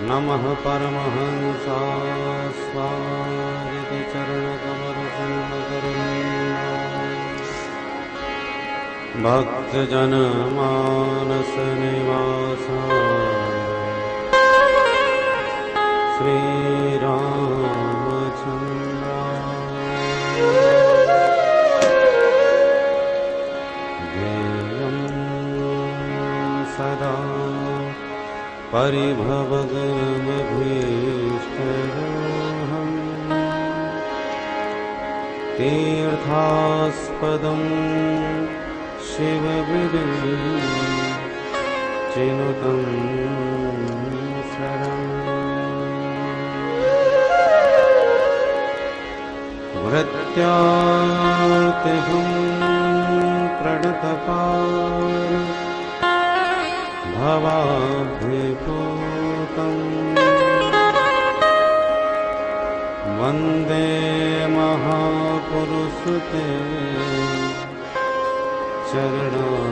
नमः परमहंसास्वादित चरणकमलशूलकरुण्या भक्तजनमानसनिवासाय श्रीरामचन्द्राय ज्ञेयं सदा परिभवगमभीष्टरोहम् तीर्थास्पदं शिवविचिनुतं शरणम् वृत्यार्तिहं प्रणतपार भवाब्धिपूतं वन्दे महापुरुषते चरणारविन्दम्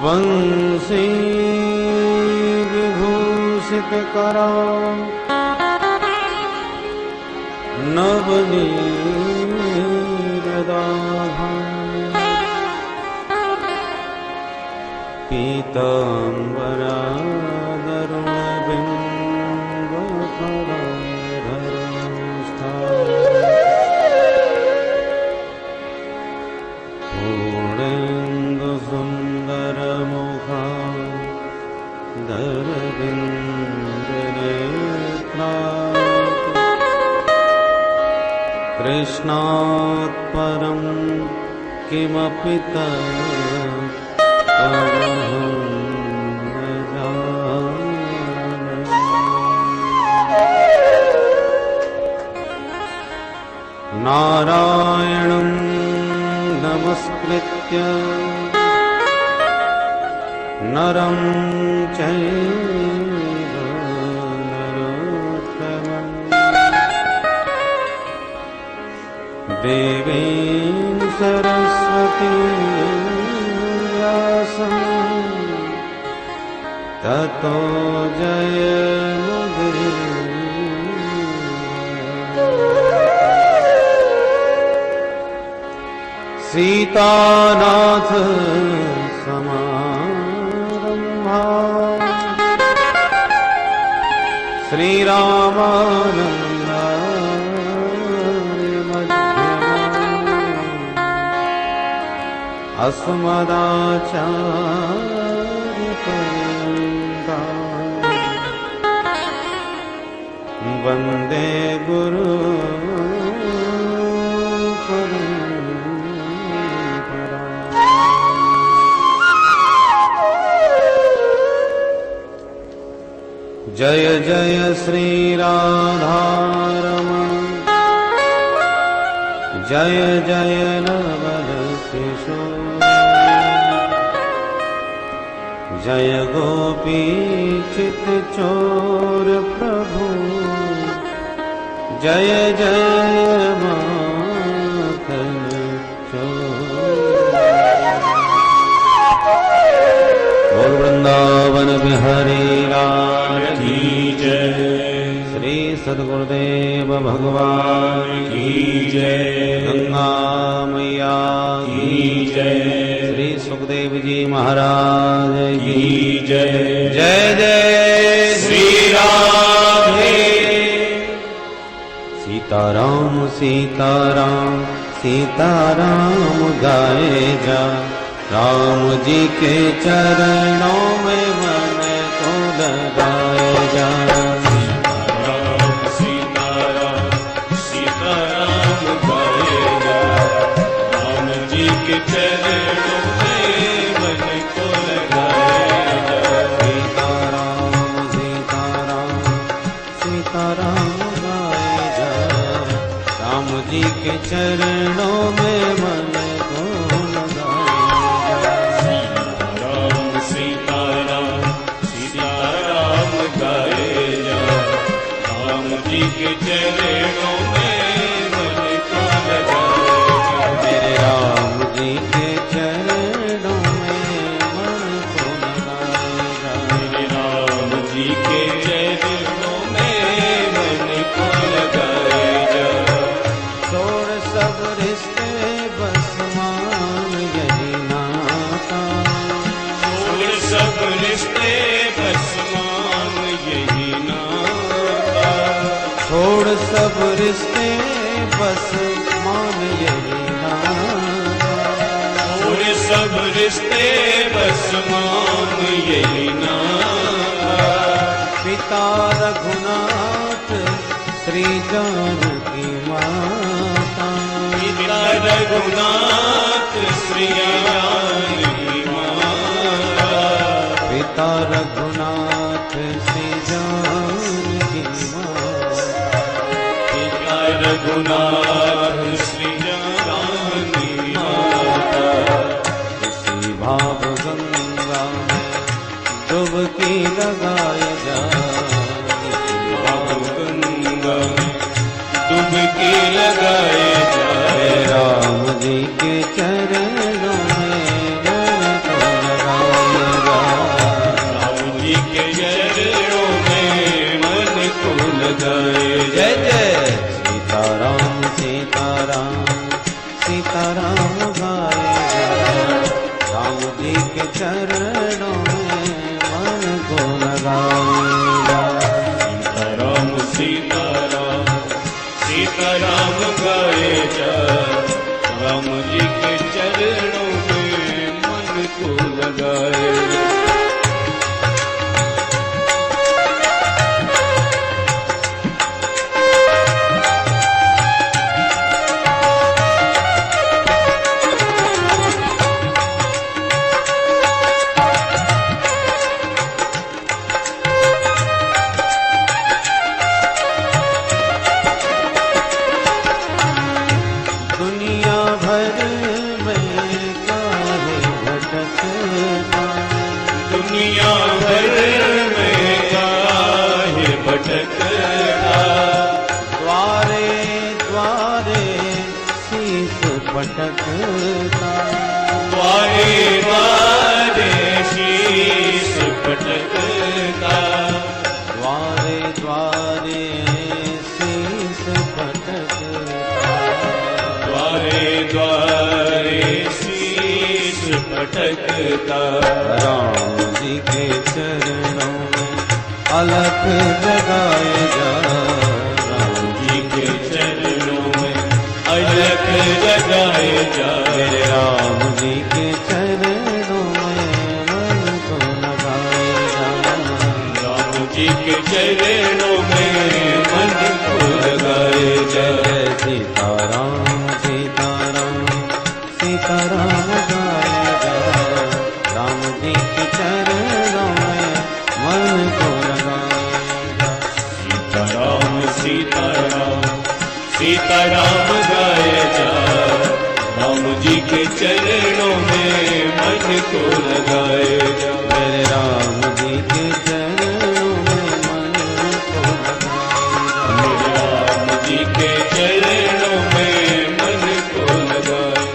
वंशी विभूषितकरा पीताम्बरादरुणबिम्बफलधरोष्ठा पूर्णेन्दुसुन्दरमुखा दरविन्दनेत्रा कृष्णात् परं किमपि तदहं न जाने। नारायणं नमस्कृत्य नरं चैव नरोत्तमम् देवीं सरस्वतीं व्यासं ततो जयमुदीरये। सीतानाथ समारम्भा श्रीरामानन्द अस्मदाचार्यपर्यन्तां वन्दे गुरु जय जय श्री राधारमण जय जय नवल किशोर जय गोपी चित चोर प्रभु जय जय माखन चोर। बोल वृंदावन बिहारी लाल की जय। श्री सद्गुरुदेव भगवान की जय। गंगा मैया की जय। श्री सुखदेव जी महाराज की जय। जय जय श्री राधे। सीताराम सीताराम सीताराम गाए जा राम जी के चरणों में मन को लगाए जा। सीताराम सीताराम सीताराम गाए जा राम जी के चरणों में मन को लगाए जा। सीताराम सीताराम सीताराम गाए जा राम जी के चरणों में मन को लगाए जा। सीताराम सीताराम चरणों में मन को लगाए मेरे राम जी के चरणों में मन को लगाए मेरे राम जी के चरणों में मन को लगाए जा छोड़ सब रिश्ते बस मान यही नाता छोड़ सब रिश्ते बस मान यही नाता छोड़ सब रिश्ते बस मान यही नाता छोड़ सब रिश्ते बस मान यही नाता पिता रघुनाथ श्री जानकी माता पिता रघुनाथ श्री जानकी माता पिता रघुनाथ श्री जानकी माता पिता रघुनाथ श्री जानकी माता इसी भाव गंगा में डुबकी लगाए जा भाव गंगा में डुबकी लगाए जाए राम जी के चरणों में मन को लगाए जा राम जी के चरणों में मन को लगाए जय जय सीताराम सीताराम सीताराम गाए जा राम जी के चरणों में मन को लगाए जा सीताराम सीताराम सीताराम गाए जा राम जी के चरणों में मन को लगाए जा दुनिया भर में काहे भटकता दुनिया भर में काहे भटकता द्वारे द्वारे शीस पटकता द्वारे द्वारे शीश पटकता द्वारे द्वारे शीस पटकता द्वारे द्वारे शीश पटकता राम जी के चरणों में अलख जगाए जा राम जी के चरणों में अलख जगाए जा मेरे राम जी के चरणों में मन को लगाए जा राम जी के चरणों में मन को लगाए जा जय सीताराम सीताराम सीताराम गाए जा राम जी के चरणों में मन को लगाए जा सीताराम सीताराम सीताराम गाए जा राम जी के चरणों में मन को लगाए जा मेरे राम जी के चरणों में मन को लगाए जा मेरे राम जी के चरणों में मन को लगाए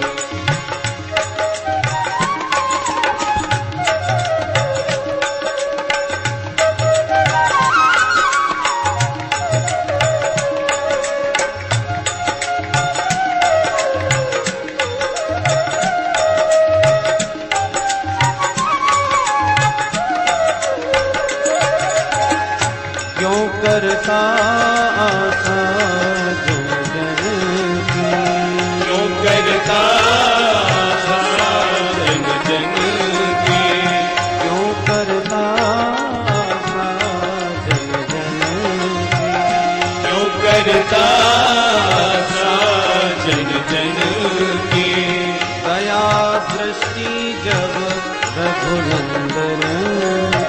क्यों करता आशा जन जन की क्यों करता जन जन की क्यों करता आशा जन जन की क्यों करता जन जन की दया दृष्टि जब रघुनंदन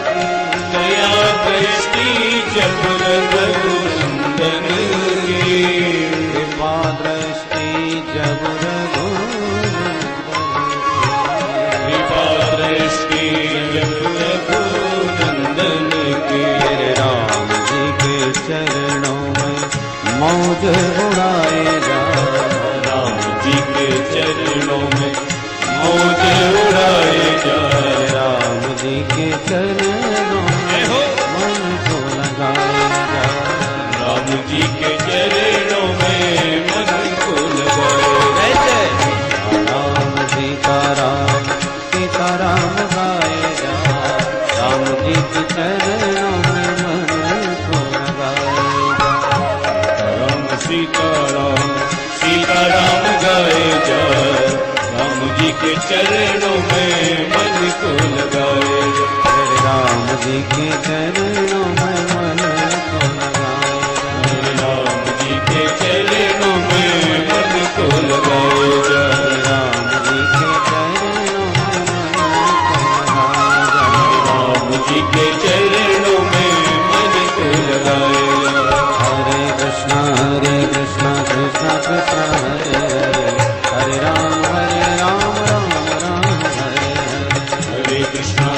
की दया दृष्टि जब रघुनंदन की कृपा दृष्टि जब रघुनंदन की कृपा दृष्टि जब रघुनंदन की मेरे राम जी के चरणों में मौज उड़ाए जा। राम जी के चरणों में मौज उड़ाए जा। राम जी के चरणों में मन को लगाए जा। राम जी के चरणों में मन को लगाए जा। राम सीताराम सीताराम गाए जा। राम जी के चरणों में मन को लगाए जा। राम सीताराम सीताराम गाए जा। राम जी के चरणों में मन को लगाए जा। राम जी के चरणों में मन को लगाए जा। राम जी के चरणों में मन को लगाए जा। राम जी के चरणों में मन को लगाए जा। राम जी के चरणों में मन को लगाए जा। हरे कृष्णा कृष्णा कृष्णा हरे हरे। हरे राम राम राम हरे हरे। हरे कृष्णा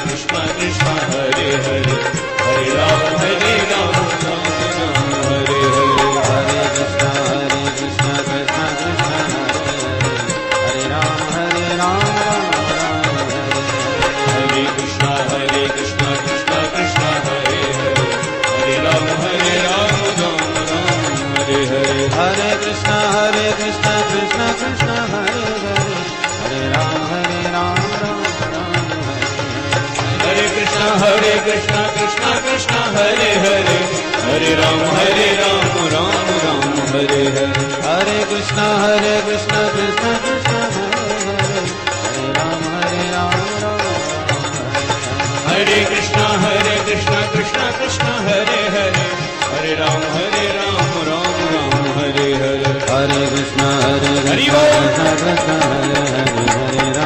कृष्णा कृष्णा हरे हरे। हरे राम राम राम हरे हरे। हरे कृष्णा कृष्णा कृष्णा हरे हरे। हरे राम राम राम हरे हरे। हरे कृष्णा कृष्णा कृष्णा हरे हरे। हरे राम राम राम हरे हरे। हरे कृष्णा कृष्णा कृष्णा हरे हरे। हरे राम राम राम हरे हरे। हरे कृष्णा कृष्णा कृष्णा हरे हरे। हरे राम राम राम हरे हरे। हरे कृष्णा कृष्णा कृष्णा हरे हरे। हरे राम राम राम हरे हरे। हरे कृष्णा कृष्णा हरे हरे। हरे राम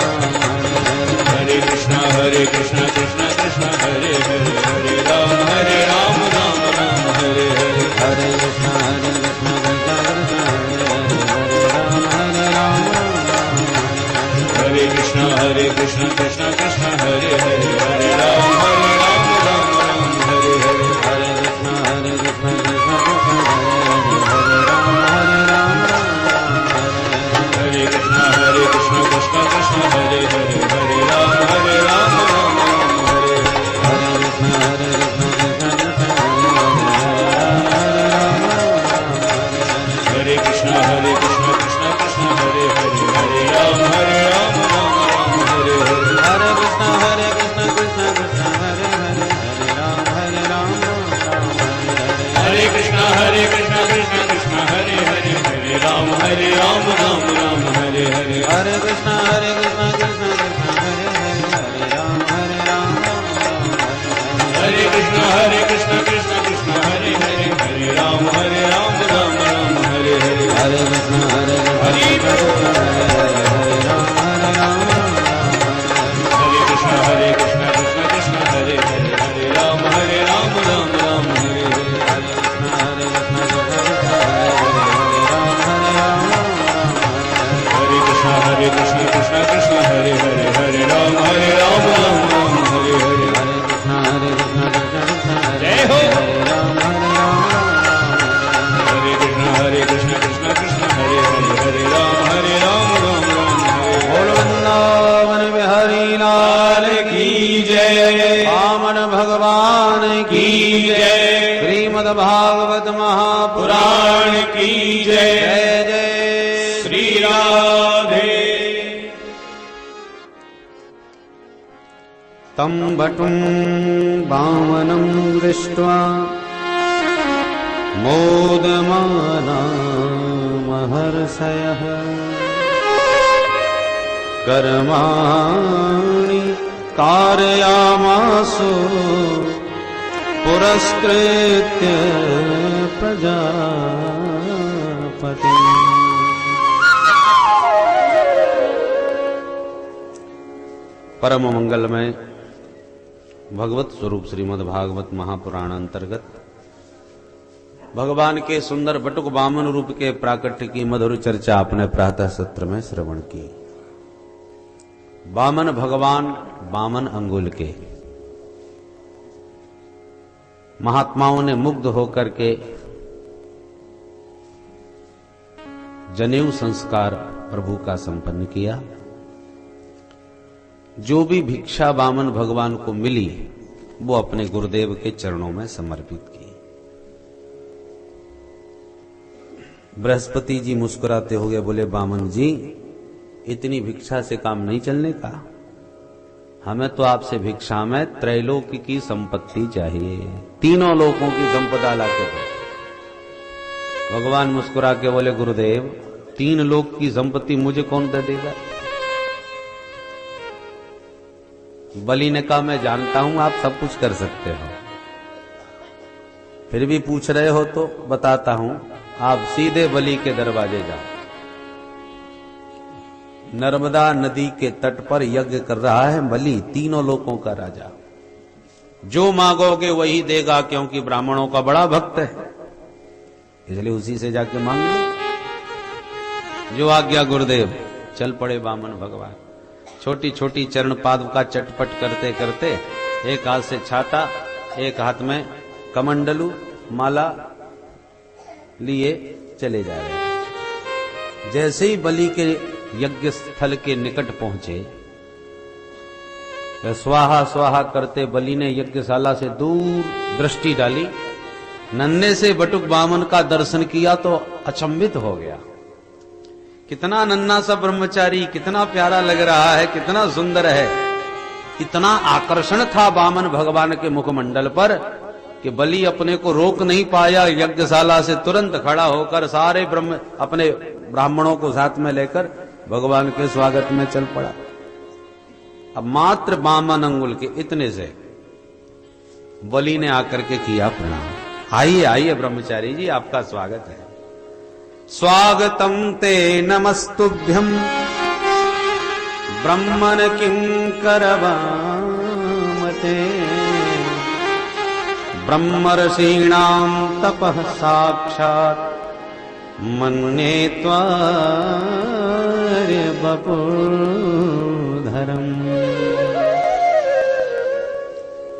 राम राम हरे हरे। हरे कृष्णा कृष्णा हरि कृष्णा हरे हरे। हरे राम राम राम हरे हरे। हरे कृष्णा कृष्णा हरे हरे। हरे राम राम राम हरे हरे। हरे कृष्णा कृष्णा कृष्णा हरे हरे। हरे राम कृष्ण हरे कृष्ण हरे राम राम हरे हरे। हरे कृष्णा कृष्णा कृष्णा हरे राम हरे कृष्ण हरे कृष्ण हरे हरे। हरे राम राम हरे हरे। हरे कृष्णा हरे कृष्ण हरे कृष्ण हरे हरे। हरे राम राम हरे हरे। हरे कृष्णा कृष्णा हरे हरे। हरे राम राम हरे हरे। हरे कृष्ण कृष्ण हरे हरे। हरे राम राम हरे हरे। हरे कृष्णा कृष्णा कृष्णा हरे हरे। हरे राम राम हरे कृष्ण कृष्ण हरे हरे। हरे राम राम हरे हरे। हरे कृष्णा कृष्णा हरे राम हरे कृष्ण कृष्ण हरे हरे। हरे राम राम हरे हरे। हरे कृष्ण कृष्ण हरे हरे। हरे राम राम हरे हरे। जय हो। हरे कृष्ण कृष्ण हरे हरे। हरे राम राम हरे बोल वृंदावन बिहारी लाल की जय। वामन भगवान की की जय। श्रीमद् भागवत महापुराण पुराण की जय। जय जय श्री राधे। तं वटुं वामनं दृष्ट्वा मोदमाना महर्षयः कर्माणि कारयामासु पुरस्कृत्य प्रजापति। परम मंगलमय भगवत स्वरूप श्रीमद् भागवत महापुराण अंतर्गत भगवान के सुंदर बटुक वामन रूप के प्राकट्य की मधुर चर्चा अपने प्रातः सत्र में श्रवण की। वामन भगवान वामन अंगुल के महात्माओं ने मुग्ध होकर के जनेऊ संस्कार प्रभु का संपन्न किया। जो भी भिक्षा वामन भगवान को मिली वो अपने गुरुदेव के चरणों में समर्पित की। बृहस्पति जी मुस्कुराते हुए बोले, वामन जी इतनी भिक्षा से काम नहीं चलने का, हमें तो आपसे भिक्षा में त्रैलोक की संपत्ति चाहिए, तीनों लोकों की संपदा लाके दो। भगवान मुस्कुरा के बोले, गुरुदेव 3 लोक की संपत्ति मुझे कौन दे देगा? बलि ने कहा, मैं जानता हूं आप सब कुछ कर सकते हो, फिर भी पूछ रहे हो तो बताता हूं। आप सीधे बलि के दरवाजे जाओ। नर्मदा नदी के तट पर यज्ञ कर रहा है बलि, तीनों लोकों का राजा। जो मांगोगे वही देगा, क्योंकि ब्राह्मणों का बड़ा भक्त है, इसलिए उसी से जाके मांग लो। जो आज्ञा गुरुदेव। चल पड़े वामन भगवान। छोटी छोटी चरण पादुका चटपट करते करते एक हाथ से छाता, एक हाथ में कमंडलू माला लिए चले जा रहे हैं। जैसे ही बलि के यज्ञ स्थल के निकट पहुंचे, स्वाहा स्वाहा करते बलि ने यज्ञशाला से दूर दृष्टि डाली। नन्हे से बटुक वामन का दर्शन किया तो अचंभित हो गया। कितना नन्हा सा ब्रह्मचारी, कितना प्यारा लग रहा है, कितना सुंदर है। इतना आकर्षण था वामन भगवान के मुखमंडल पर कि बलि अपने को रोक नहीं पाया। यज्ञशाला से तुरंत खड़ा होकर सारे अपने ब्राह्मणों को साथ में लेकर भगवान के स्वागत में चल पड़ा। अब मात्र वामन अंगुल के इतने से बलि ने आकर के किया प्रणाम। आइए आइए ब्रह्मचारी जी, आपका स्वागत है। स्वागतम ते नमस्तुभ्यम ब्रह्मन किं करवामते ब्रह्मर्षीणां तपः साक्षात् मन्ये त्वार्य वपुर्धरम्।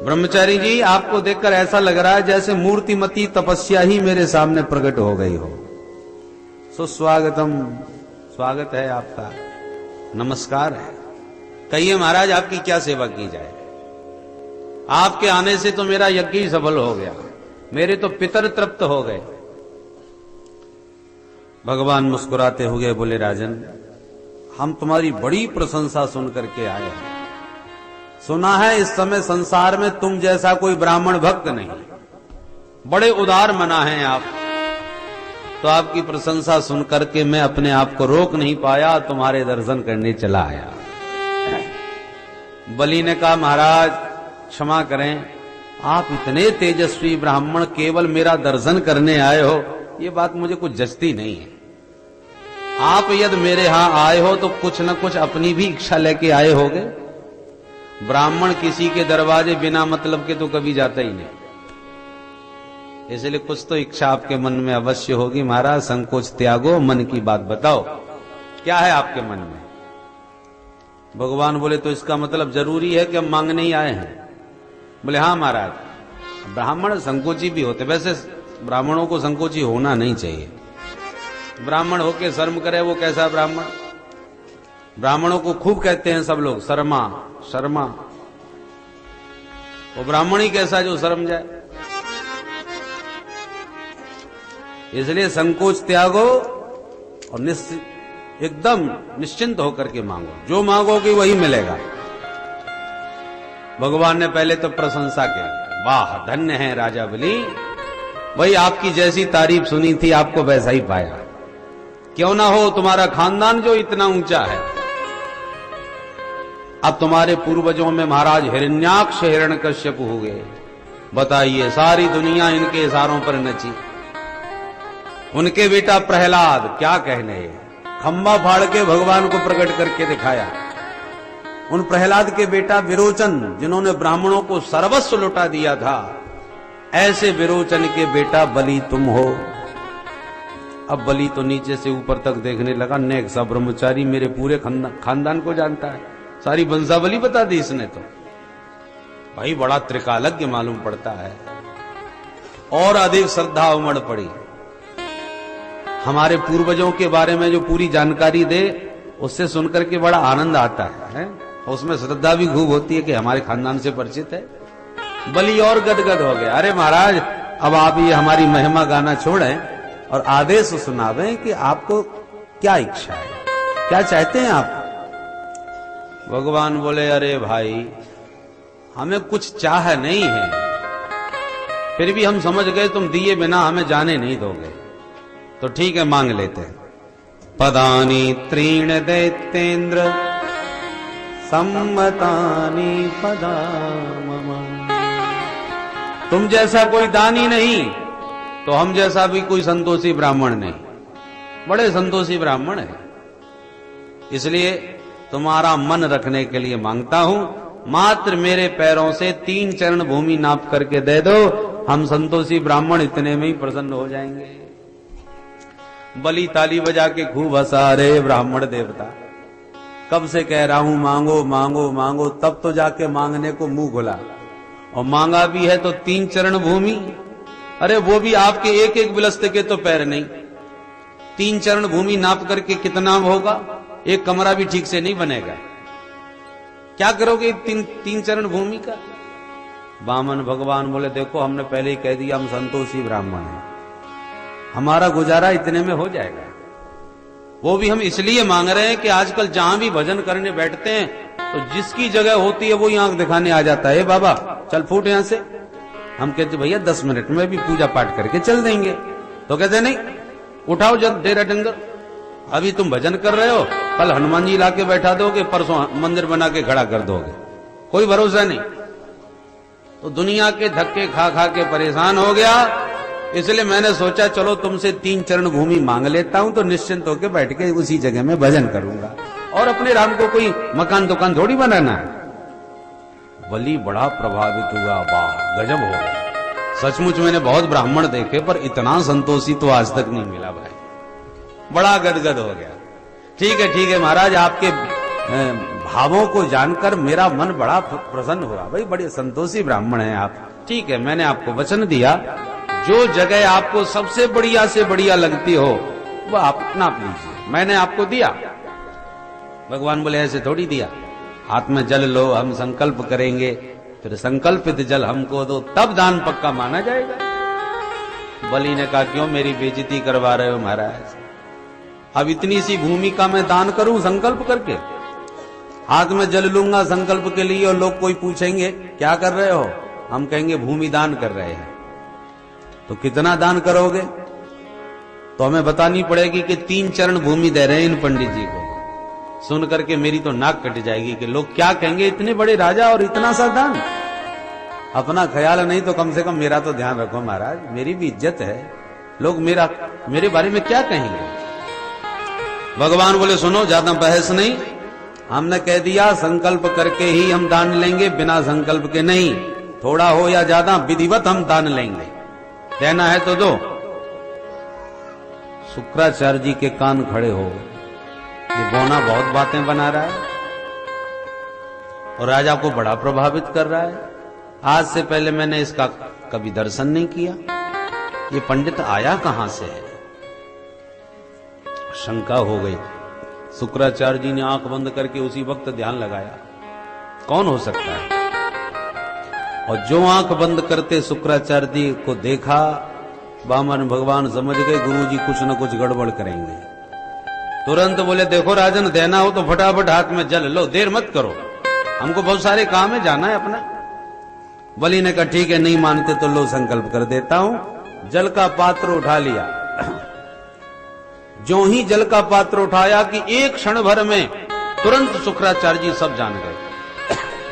ब्रह्मचारी जी, आपको देखकर ऐसा लग रहा है जैसे मूर्तिमती तपस्या ही मेरे सामने प्रकट हो गई हो। सुस्वागतम, स्वागत है आपका, नमस्कार है। कहिए महाराज आपकी क्या सेवा की जाए? आपके आने से तो मेरा यज्ञ ही सफल हो गया, मेरे तो पितर तृप्त हो गए। भगवान मुस्कुराते हुए बोले, राजन हम तुम्हारी बड़ी प्रशंसा सुन करके आए हैं। सुना है इस समय संसार में तुम जैसा कोई ब्राह्मण भक्त नहीं, बड़े उदार मना हैं आप। तो आपकी प्रशंसा सुन करके मैं अपने आप को रोक नहीं पाया, तुम्हारे दर्शन करने चला आया। बलि ने कहा, महाराज क्षमा करें, आप इतने तेजस्वी ब्राह्मण केवल मेरा दर्शन करने आए हो, ये बात मुझे कुछ जचती नहीं है। आप यदि मेरे यहां आए हो तो कुछ न कुछ अपनी भी इच्छा लेके आए होगे। ब्राह्मण किसी के दरवाजे बिना मतलब के तो कभी जाता ही नहीं, इसलिए कुछ तो इच्छा आपके मन में अवश्य होगी। महाराज संकोच त्यागो, मन की बात बताओ, क्या है आपके मन में? भगवान बोले, तो इसका मतलब जरूरी है कि हम मांगने ही आए हैं? बोले, हाँ महाराज, ब्राह्मण संकोची भी होते, वैसे ब्राह्मणों को संकोची होना नहीं चाहिए। ब्राह्मण होके शर्म करे वो कैसा ब्राह्मण? ब्राह्मणों को खूब कहते हैं सब लोग, शर्मा शर्मा। वो ब्राह्मण ही कैसा जो शर्म जाए? इसलिए संकोच त्यागो और एकदम निश्चिंत होकर के मांगो, जो मांगोगे वही मिलेगा। भगवान ने पहले तो प्रशंसा की, वाह धन्य है राजा बलि, वही आपकी जैसी तारीफ सुनी थी आपको वैसा ही पाया। क्यों ना हो, तुम्हारा खानदान जो इतना ऊंचा है। अब तुम्हारे पूर्वजों में महाराज हिरण्याक्ष हिरण्यकश्यप हो गए, बताइए सारी दुनिया इनके इशारों पर नची। उनके बेटा प्रहलाद, क्या कहने, खंबा फाड़ के भगवान को प्रकट करके दिखाया। उन प्रहलाद के बेटा विरोचन, जिन्होंने ब्राह्मणों को सर्वस्व लुटा दिया था, ऐसे विरोचन के बेटा बलि तुम हो। अब बलि तो नीचे से ऊपर तक देखने लगा, नेक सा ब्रह्मचारी मेरे पूरे खानदान को जानता है, सारी वंशावली बता दी इसने तो। भाई बड़ा त्रिकालज्ञ मालूम पड़ता है। और अधिक श्रद्धा उमड़ पड़ी। हमारे पूर्वजों के बारे में जो पूरी जानकारी दे, उससे सुनकर के बड़ा आनंद आता है? उसमें श्रद्धा भी खूब होती है कि हमारे खानदान से परिचित है। बलि और गदगद हो गया। अरे महाराज, अब आप ये हमारी महिमा गाना छोड़ें और आदेश सुनावें कि आपको क्या इच्छा है, क्या चाहते हैं आप? भगवान बोले, अरे भाई, हमें कुछ चाह नहीं है, फिर भी हम समझ गए तुम दिए बिना हमें जाने नहीं दोगे, तो ठीक है, मांग लेते हैं। पदानी त्रीण दैत्येन्द्र सम्मतानि पदा मम। तुम जैसा कोई दानी नहीं, तो हम जैसा भी कोई संतोषी ब्राह्मण नहीं। बड़े संतोषी ब्राह्मण है, इसलिए तुम्हारा मन रखने के लिए मांगता हूं। मात्र मेरे पैरों से 3 चरण भूमि नाप करके दे दो, हम संतोषी ब्राह्मण इतने में ही प्रसन्न हो जाएंगे। बलि ताली बजा के खूब हंसा। रे ब्राह्मण देवता, कब से कह रहा हूं मांगो मांगो मांगो, तब तो जाके मांगने को मुंह खुला, और मांगा भी है तो 3 चरण भूमि। अरे वो भी आपके एक एक बिलस्ते के तो पैर नहीं, 3 चरण भूमि नाप करके कितना होगा? एक कमरा भी ठीक से नहीं बनेगा। क्या करोगे 3 चरण भूमि का? वामन भगवान बोले, देखो हमने पहले ही कह दिया हम संतोषी ब्राह्मण हैं, हमारा गुजारा इतने में हो जाएगा। वो भी हम इसलिए मांग रहे हैं कि आजकल जहां भी भजन करने बैठते हैं तो जिसकी जगह होती है वो ही आंख दिखाने आ जाता है, बाबा चल फूट यहां से। हम कहते भैया 10 मिनट में भी पूजा पाठ करके चल देंगे, तो कहते नहीं, उठाओ जब डेरा डंगर, अभी तुम भजन कर रहे हो, कल हनुमान जी लाके बैठा दोगे, परसों मंदिर बना के खड़ा कर दोगे, कोई भरोसा नहीं। तो दुनिया के धक्के खा खा के परेशान हो गया, इसलिए मैंने सोचा चलो तुमसे 3 चरण भूमि मांग लेता हूं, तो निश्चिंत होकर बैठ के उसी जगह में भजन करूंगा, और अपने राम को कोई मकान दुकान थोड़ी बनाना है। बलि बड़ा प्रभावित हुआ, वाह गजब हो गया, सचमुच मैंने बहुत ब्राह्मण देखे पर इतना संतोषी तो आज तक नहीं मिला भाई, बड़ा गदगद हो गया। ठीक है महाराज, आपके भावों को जानकर मेरा मन बड़ा प्रसन्न हुआ, भाई बड़े संतोषी ब्राह्मण हैं आप। ठीक है, मैंने आपको वचन दिया, जो जगह आपको सबसे बढ़िया से बढ़िया लगती हो वो आप नाप लीजिए, मैंने आपको दिया। भगवान बोले, ऐसे थोड़ी दिया, हाथ में जल लो, हम संकल्प करेंगे, फिर संकल्पित जल हमको दो, तब दान पक्का माना जाएगा। बलि ने कहा, क्यों मेरी बेइज्जती करवा रहे हो महाराज? अब इतनी सी भूमि का मैं दान करूं संकल्प करके? हाथ में जल लूंगा संकल्प के लिए, और लोग कोई पूछेंगे क्या कर रहे हो, हम कहेंगे भूमि दान कर रहे हैं। तो कितना दान करोगे? तो हमें बतानी पड़ेगी कि 3 चरण भूमि दे रहे हैं इन पंडित जी को। सुन करके मेरी तो नाक कट जाएगी कि लोग क्या कहेंगे, इतने बड़े राजा और इतना सा दान। अपना ख्याल नहीं तो कम से कम मेरा तो ध्यान रखो महाराज, मेरी भी इज्जत है, लोग मेरे बारे में क्या कहेंगे? भगवान बोले, सुनो ज्यादा बहस नहीं, हमने कह दिया संकल्प करके ही हम दान लेंगे, बिना संकल्प के नहीं। थोड़ा हो या ज्यादा विधिवत हम दान लेंगे, देना है तो दो। शुक्राचार्य जी के कान खड़े हो गए, ये बौना बहुत बातें बना रहा है और राजा को बड़ा प्रभावित कर रहा है। आज से पहले मैंने इसका कभी दर्शन नहीं किया, ये पंडित आया कहां से है? शंका हो गई। शुक्राचार्य जी ने आंख बंद करके उसी वक्त ध्यान लगाया, कौन हो सकता है? और जो आंख बंद करते शुक्राचार्य जी को देखा, वामन भगवान समझ गए गुरुजी कुछ न कुछ गड़बड़ करेंगे। तुरंत बोले, देखो राजन, देना हो तो फटाफट हाथ में जल लो, देर मत करो, हमको बहुत सारे काम है, जाना है अपना। बलि ने कहा, ठीक है, नहीं मानते तो लो संकल्प कर देता हूं। जल का पात्र उठा लिया। जो ही जल का पात्र उठाया कि एक क्षण भर में तुरंत शुक्राचार्य जी सब जान गए।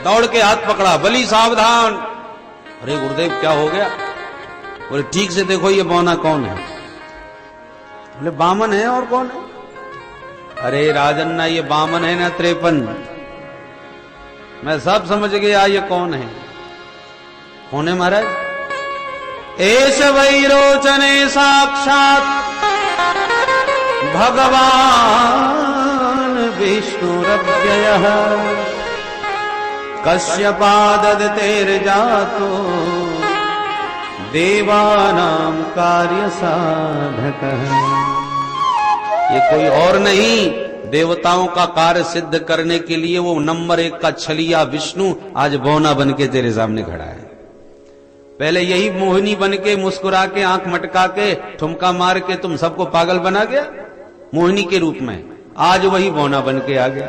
दौड़ के हाथ पकड़ा, बलि सावधान। अरे गुरुदेव क्या हो गया? बोले, ठीक से देखो ये बौना कौन है? बोले, बामन है, और कौन है? अरे राजन, ना ये बामन है ना 53, मैं सब समझ गया ये कौन है। कौन है महाराज? एष वैरोचने साक्षात भगवान विष्णुरव्ययः कश्यपादतेर्जातो देवानां कार्य साधक। ये कोई और नहीं, देवताओं का कार्य सिद्ध करने के लिए वो नंबर 1 का छलिया विष्णु आज बौना बन के तेरे सामने खड़ा है। पहले यही मोहिनी बन के मुस्कुरा के आंख मटका के ठुमका मार के तुम सबको पागल बना गया मोहिनी के रूप में, आज वही बौना बन के आ गया।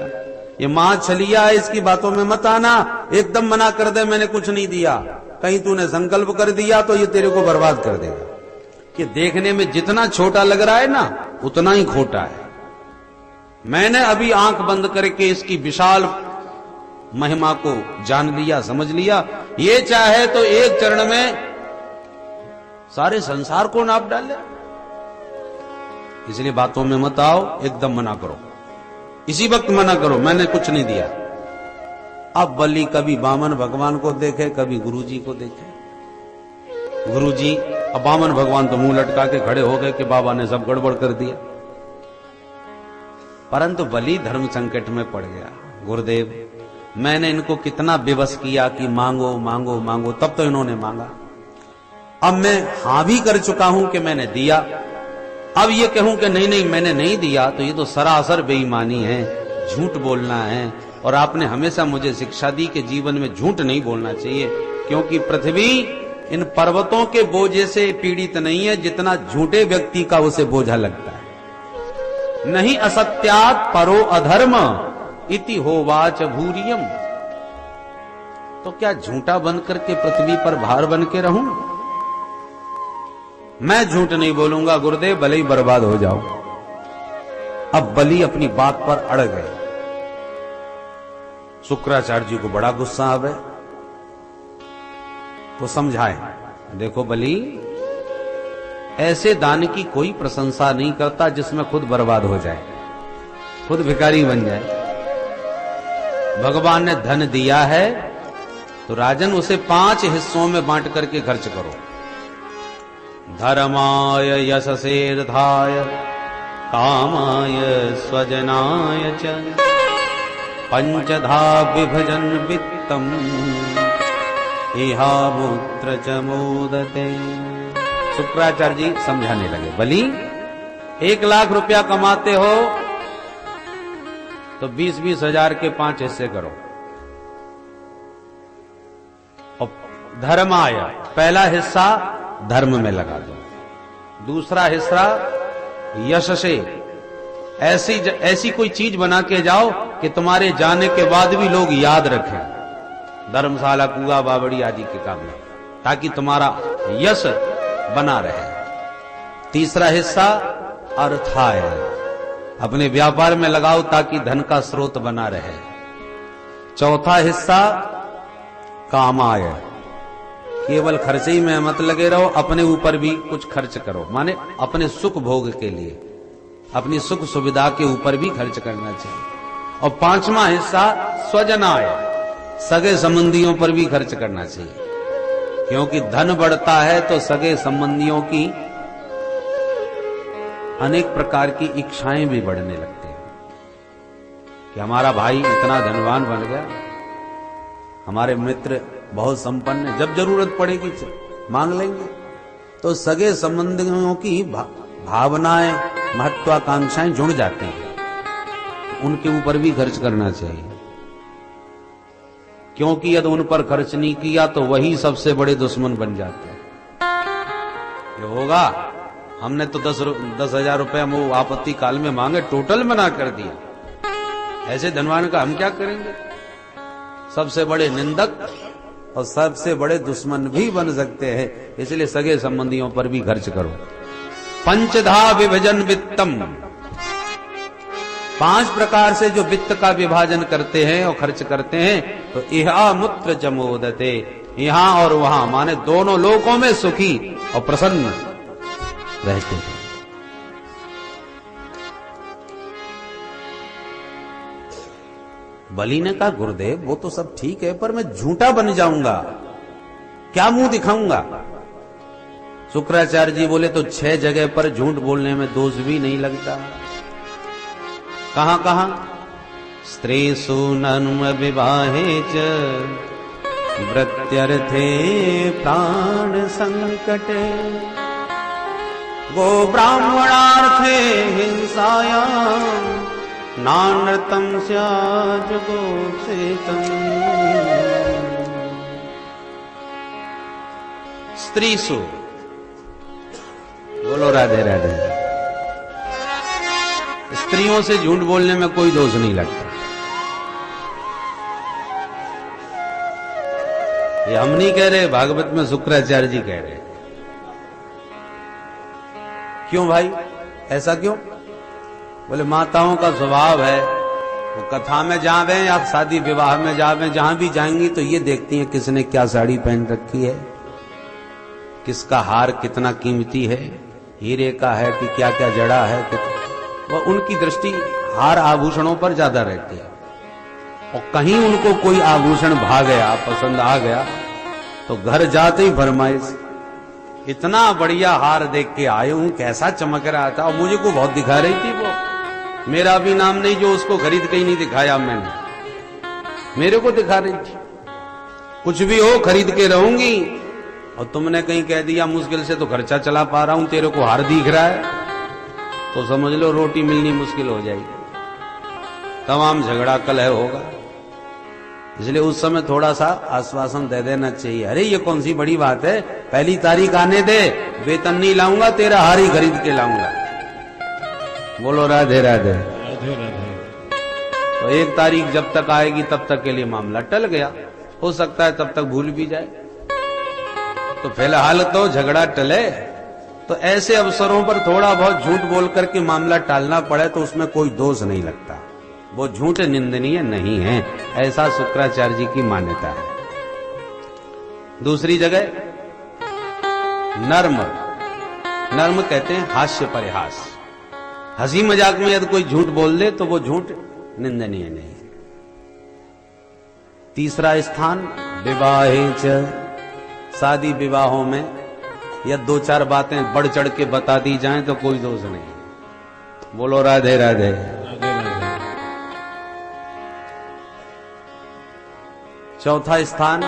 ये मां छलिया है, इसकी बातों में मत आना, एकदम मना कर दे मैंने कुछ नहीं दिया। कहीं तूने संकल्प कर दिया तो ये तेरे को बर्बाद कर देगा। कि देखने में जितना छोटा लग रहा है ना उतना ही खोटा है। मैंने अभी आंख बंद करके इसकी विशाल महिमा को जान लिया, समझ लिया। ये चाहे तो एक चरण में सारे संसार को नाप डाले। इसलिए बातों में मत आओ, एकदम मना करो, इसी वक्त मना करो, मैंने कुछ नहीं दिया। अब बलि कभी वामन भगवान को देखे, कभी गुरुजी को देखे। गुरुजी, अब वामन भगवान तो मुंह लटका के खड़े हो गए कि बाबा ने सब गड़बड़ कर दिया। परंतु बलि धर्म संकट में पड़ गया। गुरुदेव, मैंने इनको कितना विवश किया कि मांगो मांगो मांगो, तब तो इन्होंने मांगा। अब मैं हां भी कर चुका हूं कि मैंने दिया, अब ये कहूं कि नहीं नहीं मैंने नहीं दिया, तो ये तो सरासर बेईमानी है, झूठ बोलना है। और आपने हमेशा मुझे शिक्षा दी कि जीवन में झूठ नहीं बोलना चाहिए, क्योंकि पृथ्वी इन पर्वतों के बोझे से पीड़ित नहीं है जितना झूठे व्यक्ति का उसे बोझा लगता है। नहीं असत्यात् परो अधर्म इति होवाच भूरियम। तो क्या झूठा बनकर के पृथ्वी पर भार बन के रहूं? मैं झूठ नहीं बोलूंगा गुरुदेव, भले ही बर्बाद हो जाओ। अब बलि अपनी बात पर अड़ गए। शुक्राचार्य जी को बड़ा गुस्सा आ गया, तो समझाए, देखो बलि, ऐसे दान की कोई प्रशंसा नहीं करता जिसमें खुद बर्बाद हो जाए, खुद भिखारी बन जाए। भगवान ने धन दिया है तो राजन उसे 5 हिस्सों में बांट करके खर्च करो। धर्माय यशसेर्थाय कामाय स्वजनाय च पंचधा विभजन वित्तम इहा मूत्र च मोदते। शुक्राचार्य जी समझाने लगे, बलि 1 लाख रुपया कमाते हो तो 20-20 हजार के 5 हिस्से करो। और धर्माय, पहला हिस्सा धर्म में लगा दो, दूसरा हिस्सा यश से, ऐसी कोई चीज बना के जाओ कि तुम्हारे जाने के बाद भी लोग याद रखें, धर्मशाला, कुआ, बावड़ी आदि के काम में, ताकि तुम्हारा यश बना रहे। तीसरा हिस्सा अर्थाय, अपने व्यापार में लगाओ ताकि धन का स्रोत बना रहे। चौथा हिस्सा कामाय, केवल खर्चे ही में मत लगे रहो, अपने ऊपर भी कुछ खर्च करो, माने अपने सुख भोग के लिए, अपनी सुख सुविधा के ऊपर भी खर्च करना चाहिए। और 5वां हिस्सा स्वजनाय, सगे संबंधियों पर भी खर्च करना चाहिए, क्योंकि धन बढ़ता है तो सगे संबंधियों की अनेक प्रकार की इच्छाएं भी बढ़ने लगती हैं कि हमारा भाई इतना धनवान बन गया, हमारे मित्र बहुत संपन्न है, जब जरूरत पड़ेगी मांग लेंगे। तो सगे संबंधियों की भावनाएं, महत्वाकांक्षाएं जुड़ जाते हैं, उनके ऊपर भी खर्च करना चाहिए, क्योंकि यदि उन पर खर्च नहीं किया तो वही सबसे बड़े दुश्मन बन जाते हैं। ये होगा, हमने तो 10,000 रुपया वो आपत्ति काल में मांगे, टोटल मना कर दिया, ऐसे धनवान का हम क्या करेंगे? सबसे बड़े निंदक और सबसे बड़े दुश्मन भी बन सकते हैं, इसलिए सगे संबंधियों पर भी खर्च करो। पंचधा विभजन वित्तम, 5 प्रकार से जो वित्त का विभाजन करते हैं और खर्च करते हैं, तो इहा मूत्र च मोदते, यहां और वहां, माने दोनों लोकों में सुखी और प्रसन्न रहते हैं। बलि ने कहा, गुरुदेव वो तो सब ठीक है, पर मैं झूठा बन जाऊंगा, क्या मुंह दिखाऊंगा? शुक्राचार्य जी बोले, तो 6 जगह पर झूठ बोलने में दोष भी नहीं लगता। कहां कहां? स्त्रीषु नन्म विवाहे च वृत्यर्थे प्राण संकटे गो ब्राह्मणार्थे हिंसायां नानृतं स्यात् जुगुप्सितम्। स्त्री सु बोलो राधे राधे। स्त्रियों से झूठ बोलने में कोई दोष नहीं लगता। ये हम नहीं कह रहे, भागवत में शुक्राचार्य जी कह रहे। क्यों भाई, ऐसा क्यों? बोले माताओं का स्वभाव है, वो कथा में जावे या शादी विवाह में जावे, जहां भी जाएंगी तो ये देखती हैं किसने क्या साड़ी पहन रखी है, किसका हार कितना कीमती है, हीरे का है कि क्या क्या जड़ा है। वह उनकी दृष्टि हार आभूषणों पर ज्यादा रहती है। और कहीं उनको कोई आभूषण भा गया, पसंद आ गया, तो घर जाते ही फरमाइश, इतना बढ़िया हार देख के आए हूं, कैसा चमक रहा था, और मुझे को बहुत दिखा रही थी वो। मेरा भी नाम नहीं जो उसको खरीद के ही नहीं दिखाया मैंने, मेरे को दिखा रही थी। कुछ भी हो खरीद के रहूंगी, और तुमने कहीं कह दिया मुश्किल से तो खर्चा चला पा रहा हूं, तेरे को हार दिख रहा है, तो समझ लो रोटी मिलनी मुश्किल हो जाएगी, तमाम झगड़ा कलह होगा। इसलिए उस समय थोड़ा सा आश्वासन दे देना चाहिए। अरे ये कौन सी बड़ी बात है, पहली तारीख आने दे, वेतन नहीं लाऊंगा, तेरा हार ही खरीद के लाऊंगा। बोलो राधे राधे। राधे राधे। तो 1 तारीख जब तक आएगी तब तक के लिए मामला टल गया, हो सकता है तब तक भूल भी जाए, तो फिलहाल तो झगड़ा टले। तो ऐसे अवसरों पर थोड़ा बहुत झूठ बोल करके मामला टालना पड़े तो उसमें कोई दोष नहीं लगता, वो झूठ निंदनीय नहीं है, ऐसा शुक्राचार्य जी की मान्यता है। दूसरी जगह नर्म, नर्म कहते हैं हास्य परिहास, हंसी मजाक में यदि कोई झूठ बोल दे तो वो झूठ निंदनीय नहीं। तीसरा स्थान विवाहे च, शादी विवाहों में या 2-4 बातें बढ़ चढ़ के बता दी जाएं तो कोई दोष नहीं। बोलो राधे राधे। राधे राधे। चौथा स्थान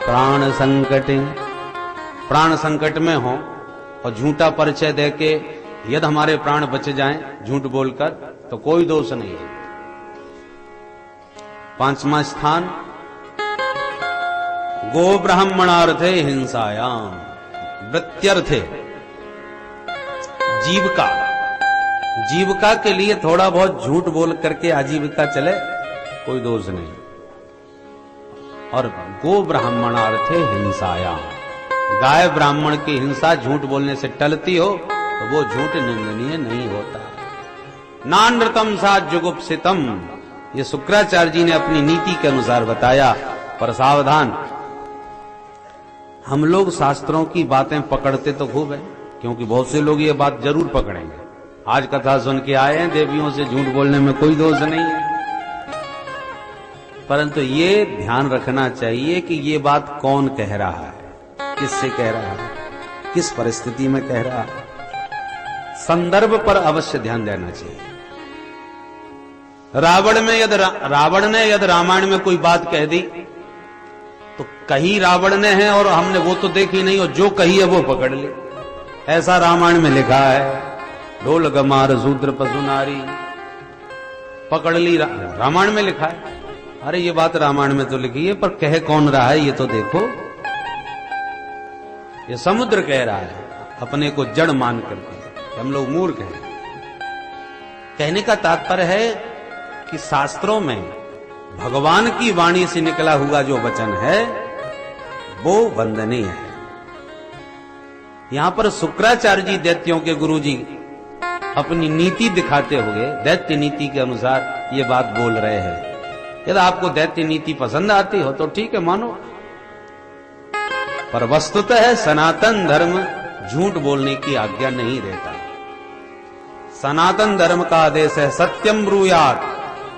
प्राण संकट, प्राण संकट में हो और झूठा परिचय देके यदि हमारे प्राण बच जाएं झूठ बोलकर तो कोई दोष नहीं है। 5वां स्थान गो ब्राह्मणार्थे हिंसायाम, वृत्यर्थे जीविका, जीविका के लिए थोड़ा बहुत झूठ बोल करके आजीविका चले कोई दोष नहीं। और गो ब्राह्मणार्थे हिंसायाम, गाय ब्राह्मण की हिंसा झूठ बोलने से टलती हो तो वो झूठ निंदनीय नहीं होता। नानृतम सा जुगुप्सितम, ये शुक्राचार्य जी ने अपनी नीति के अनुसार बताया। पर सावधान, हम लोग शास्त्रों की बातें पकड़ते तो खूब है, क्योंकि बहुत से लोग ये बात जरूर पकड़ेंगे। आज कथा सुन के आए हैं, देवियों से झूठ बोलने में कोई दोष नहीं है, परंतु ये ध्यान रखना चाहिए कि ये बात कौन कह रहा है, किससे कह रहा है, किस परिस्थिति में कह रहा है, संदर्भ पर अवश्य ध्यान देना चाहिए। रावण ने यदि रामायण में कोई बात कह दी तो कही रावण ने है और हमने वो तो देखी नहीं, और जो कही है वो पकड़ ली, ऐसा रामायण में लिखा है। ढोल गमार शूद्र पशु नारी, पकड़ ली, रामायण में लिखा है। अरे ये बात रामायण में तो लिखी है, पर कह कौन रहा है ये तो देखो। ये समुद्र कह रहा है अपने को जड़ मान करके, हम लोग मूर्ख हैं। कहने का तात्पर्य है कि शास्त्रों में भगवान की वाणी से निकला हुआ जो वचन है वो वंदनीय है। यहां पर शुक्राचार्य जी दैत्यों के गुरु जी अपनी नीति दिखाते हुए दैत्य नीति के अनुसार ये बात बोल रहे हैं। यदि आपको दैत्य नीति पसंद आती हो तो ठीक है, मानो, पर वस्तुतः सनातन धर्म झूठ बोलने की आज्ञा नहीं देता। सनातन धर्म का आदेश है सत्यम ब्रूयात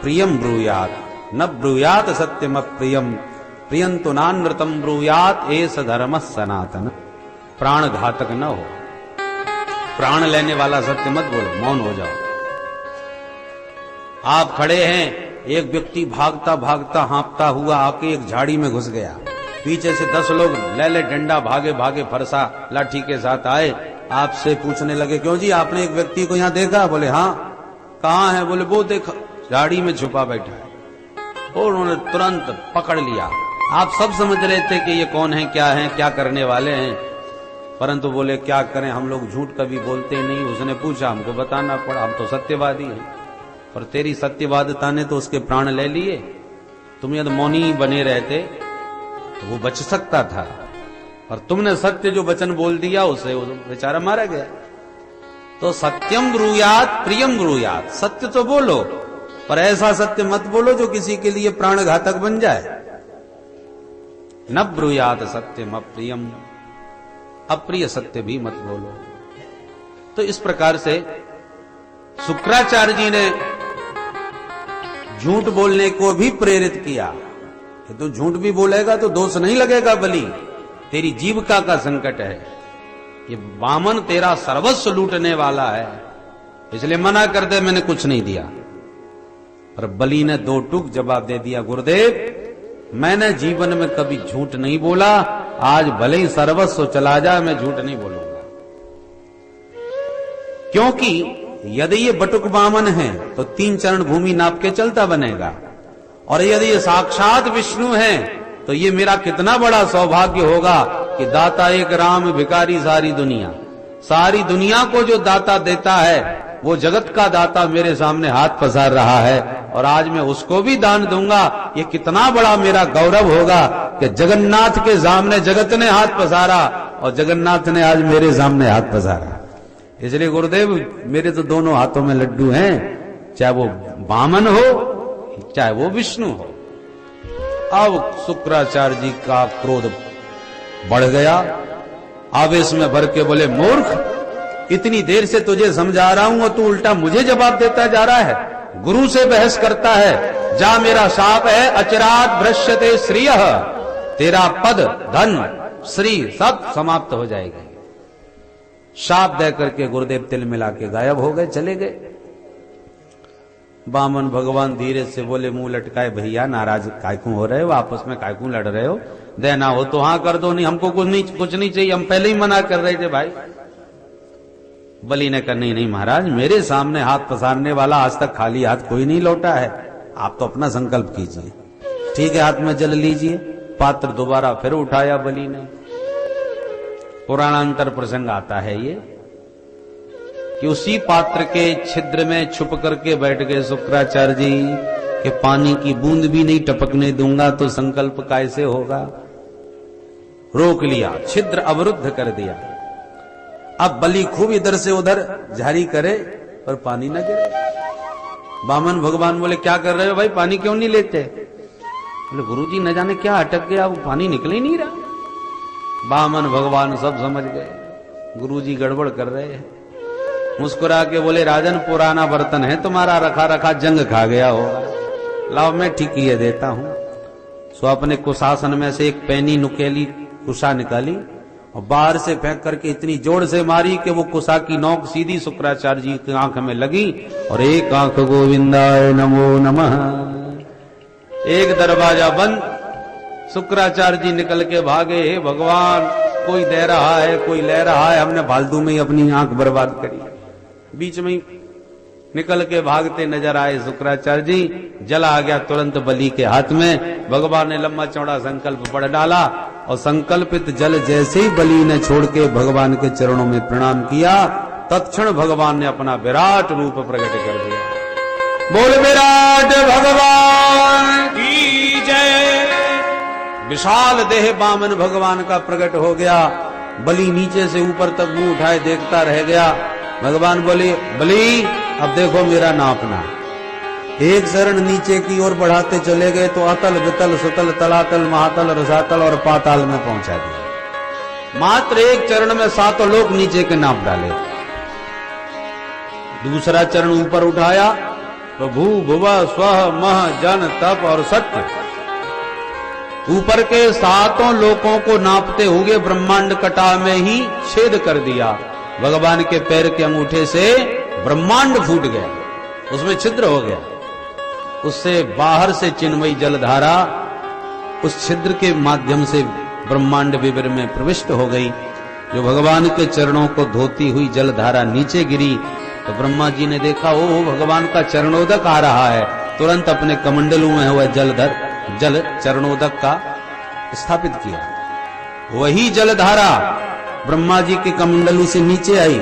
प्रियम ब्रूयात, न ब्रूयात सत्यम अप्रियम, प्रियंतु नानृतम ब्रूयात, एस धर्म सनातन। प्राण घातक न हो, प्राण लेने वाला सत्य मत बोलो, मौन हो जाओ। आप खड़े हैं, एक व्यक्ति भागता भागता हाँफता हुआ आके एक झाड़ी में घुस गया, पीछे से 10 लोग ले ले डंडा भागे भागे फरसा लाठी के साथ आए, आपसे पूछने लगे, क्यों जी आपने एक व्यक्ति को यहाँ देखा? बोले हाँ। कहाँ है? बोले वो देखा, झाड़ी में छुपा बैठा है। और उन्होंने तुरंत पकड़ लिया। आप सब समझ रहे थे कि ये कौन है, क्या करने वाले हैं, परंतु बोले क्या करें, हम लोग झूठ कभी बोलते नहीं। उसने पूछा, हमको बताना पड़ा, हम तो सत्यवादी हैं, पर तेरी सत्यवादिता ने तो उसके प्राण ले लिए। तुम यदि मौनी बने रहते तो वो बच सकता था, और तुमने सत्य जो वचन बोल दिया उसे वो बेचारा मारा गया। तो सत्यम ब्रूयात प्रियम ब्रूयात, सत्य तो बोलो, पर ऐसा सत्य मत बोलो जो किसी के लिए प्राण घातक बन जाए। न ब्रूयात सत्यम अप्रियम, अप्रिय सत्य भी मत बोलो। तो इस प्रकार से शुक्राचार्य जी ने झूठ बोलने को भी प्रेरित किया। तो झूठ भी बोलेगा तो दोष नहीं लगेगा, बलि तेरी जीविका का संकट है, ये वामन तेरा सर्वस्व लूटने वाला है, इसलिए मना कर दे, मैंने कुछ नहीं दिया। पर बलि ने दो टूक जवाब दे दिया, गुरुदेव मैंने जीवन में कभी झूठ नहीं बोला, आज भले ही सर्वस्व चला जाए मैं झूठ नहीं बोलूंगा। क्योंकि यदि ये बटुक वामन है तो 3 चरण भूमि नाप के चलता बनेगा, और यदि ये साक्षात विष्णु है तो ये मेरा कितना बड़ा सौभाग्य होगा कि दाता एक राम भिखारी सारी दुनिया। सारी दुनिया को जो दाता देता है वो जगत का दाता मेरे सामने हाथ पसार रहा है, और आज मैं उसको भी दान दूंगा। ये कितना बड़ा मेरा गौरव होगा कि जगन्नाथ के सामने जगत ने हाथ पसारा और जगन्नाथ ने आज मेरे सामने हाथ पसारा। इसलिए गुरुदेव मेरे तो दोनों हाथों में लड्डू हैं, चाहे वो वामन हो चाहे वो विष्णु हो। अब शुक्राचार्य जी का क्रोध बढ़ गया, आवेश में भर के बोले, मूर्ख इतनी देर से तुझे समझा रहा हूं और तू उल्टा मुझे जवाब देता जा रहा है, गुरु से बहस करता है। जा मेरा शाप है, अचिरात भ्रश्यते श्रिय, तेरा पद धन श्री सब समाप्त हो जाएगा। शाप दे करके गुरुदेव तिल मिला के गायब हो गए, चले गए। बामन भगवान धीरे से बोले, मुंह लटकाए, भैया नाराज कायकू हो रहे हो, आपस में कायकू लड़ रहे हो, देना हो तो हाँ कर दो, नहीं हमको कुछ नहीं चाहिए, हम पहले ही मना कर रहे थे भाई। बलि ने कहा, नहीं महाराज, मेरे सामने हाथ पसारने वाला आज तक खाली हाथ कोई नहीं लौटा है, आप तो अपना संकल्प कीजिए। ठीक है, हाथ में जल लीजिए। पात्र दोबारा फिर उठाया बलि ने। पुराणांतर प्रसंग आता है ये कि उसी पात्र के छिद्र में छुप करके बैठ गए शुक्राचार्य जी कि पानी की बूंद भी नहीं टपकने दूंगा तो संकल्प कैसे होगा। रोक लिया, छिद्र अवरुद्ध कर दिया। अब बलि खूब इधर से उधर झारी करे पर पानी न गिरे। बामन भगवान बोले, क्या कर रहे हो भाई, पानी क्यों नहीं लेते? बोले, गुरुजी न जाने क्या अटक गया, वो पानी निकल ही नहीं रहा। बामन भगवान सब समझ गए, गुरुजी गड़बड़ कर रहे हैं। मुस्कुरा के बोले, राजन पुराना बर्तन है तुम्हारा, रखा रखा जंग खा गया होगा, लाओ मैं ठीक किए देता हूं। सो अपने कुशासन में से एक पैनी नुकेली कुशा निकाली और बाहर से फेंक करके इतनी जोर से मारी कि वो कुशा की नोक सीधी शुक्राचार्य जी की आंख में लगी और एक आंख गोविंदाय नमो नमः। एक दरवाजा बंद। शुक्राचार्य जी निकल के भागे, हे भगवान, कोई दे रहा है कोई ले रहा है, हमने फालतू में ही अपनी आंख बर्बाद करी। बीच में ही निकल के भागते नजर आए शुक्राचार्य जी। जला आ गया तुरंत बलि के हाथ में। भगवान ने लंबा चौड़ा संकल्प पढ़ डाला और संकल्पित जल जैसे ही बलि ने छोड़ के भगवान के चरणों में प्रणाम किया, तत्क्षण भगवान ने अपना विराट रूप प्रकट कर दिया। बोल विराट भगवान की जय। विशाल देह बामन भगवान का प्रकट हो गया। बलि नीचे से ऊपर तक मुंह उठाए देखता रह गया। भगवान बोले, बलि अब देखो मेरा नापना। एक शरण नीचे की ओर बढ़ाते चले गए तो अतल वितल सुतल तलातल महातल रसातल और पाताल में पहुंचा दिया। मात्र एक चरण में 7 लोक नीचे के नाप डाले। दूसरा चरण ऊपर उठाया तो भू भुवा स्व मह जन तप और सत्य, ऊपर के 7 लोकों को नापते हुए ब्रह्मांड कटा में ही छेद कर दिया। भगवान के पैर के अंगूठे से ब्रह्मांड फूट गया, उसमें छिद्र हो गया। उससे बाहर से चिन्मयी जलधारा उस छिद्र के माध्यम से ब्रह्मांड विवर में प्रविष्ट हो गई। जो भगवान के चरणों को धोती हुई जलधारा नीचे गिरी तो ब्रह्मा जी ने देखा ओ भगवान का चरणोदक आ रहा है। तुरंत अपने कमंडलों में हुआ जल चरणोदक का स्थापित किया। वही जलधारा ब्रह्मा जी के कमंडलों से नीचे आई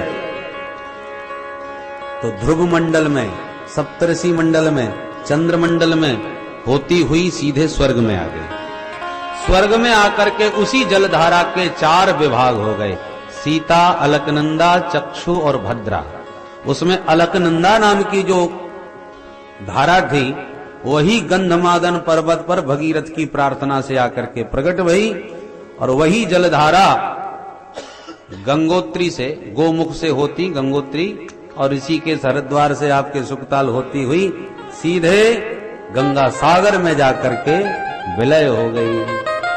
तो ध्रुव मंडल में, सप्तऋषि मंडल में, चंद्र मंडल में होती हुई सीधे स्वर्ग में आ गई। स्वर्ग में आकर के उसी जलधारा के 4 विभाग हो गए, सीता, अलकनंदा, चक्षु और भद्रा। उसमें अलकनंदा नाम की जो धारा थी वही गंधमादन पर्वत पर भगीरथ की प्रार्थना से आकर के प्रकट हुई और वही जलधारा गंगोत्री से, गोमुख से होती गंगोत्री और इसी के हरिद्वार से आपके सुखताल होती हुई सीधे गंगा सागर में जाकर के विलय हो गई।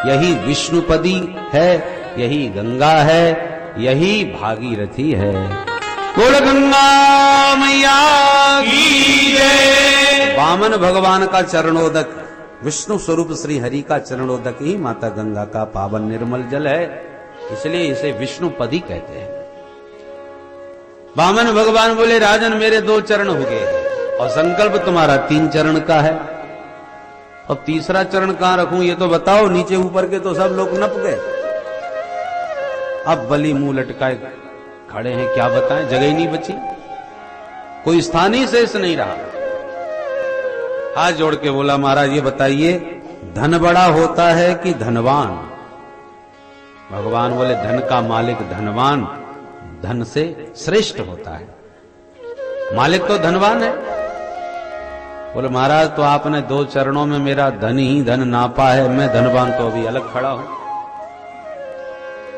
यही विष्णुपदी है, यही गंगा है, यही भागीरथी है। बोल गंगा मैया की जय। वामन भगवान का चरणोदक, विष्णु स्वरूप श्री हरि का चरणोदक ही माता गंगा का पावन निर्मल जल है, इसलिए इसे विष्णुपदी कहते हैं। वामन भगवान बोले राजन मेरे 2 चरण हो गए और संकल्प तुम्हारा 3 चरण का है। अब तीसरा चरण कहां रखूं ये तो बताओ, नीचे ऊपर के तो सब लोग नप गए। अब बलि मुंह लटकाए खड़े हैं, क्या बताएं, जगह ही नहीं बची, कोई स्थान ही शेष नहीं रहा। हाथ जोड़ के बोला महाराज ये बताइए धन बड़ा होता है कि धनवान? भगवान बोले धन का मालिक धनवान धन से श्रेष्ठ होता है, मालिक तो धनवान है। बोले महाराज तो आपने 2 चरणों में मेरा धन ही धन नापा है, मैं धनवान तो अभी अलग खड़ा हूं।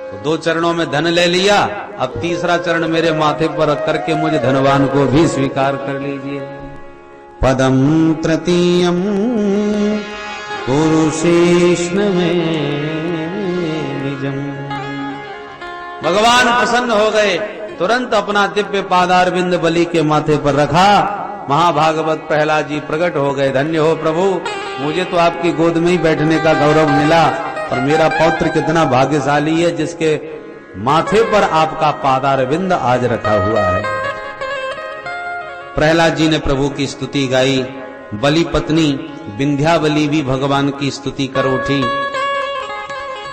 तो 2 चरणों में धन ले लिया, अब तीसरा चरण मेरे माथे पर रख करके मुझे धनवान को भी स्वीकार कर लीजिए। पदम तृतीयम पुरुषेष्ण में निजम। भगवान प्रसन्न हो गए, तुरंत अपना दिव्य पादारविंद बलि के माथे पर रखा। महाभागवत प्रहलाद जी प्रकट हो गए, धन्य हो प्रभु, मुझे तो आपकी गोद में ही बैठने का गौरव मिला और मेरा पौत्र कितना भाग्यशाली है जिसके माथे पर आपका पादारविंद आज रखा हुआ है। प्रहलाद जी ने प्रभु की स्तुति गाई। बलि पत्नी विंध्यावली भी भगवान की स्तुति कर उठी।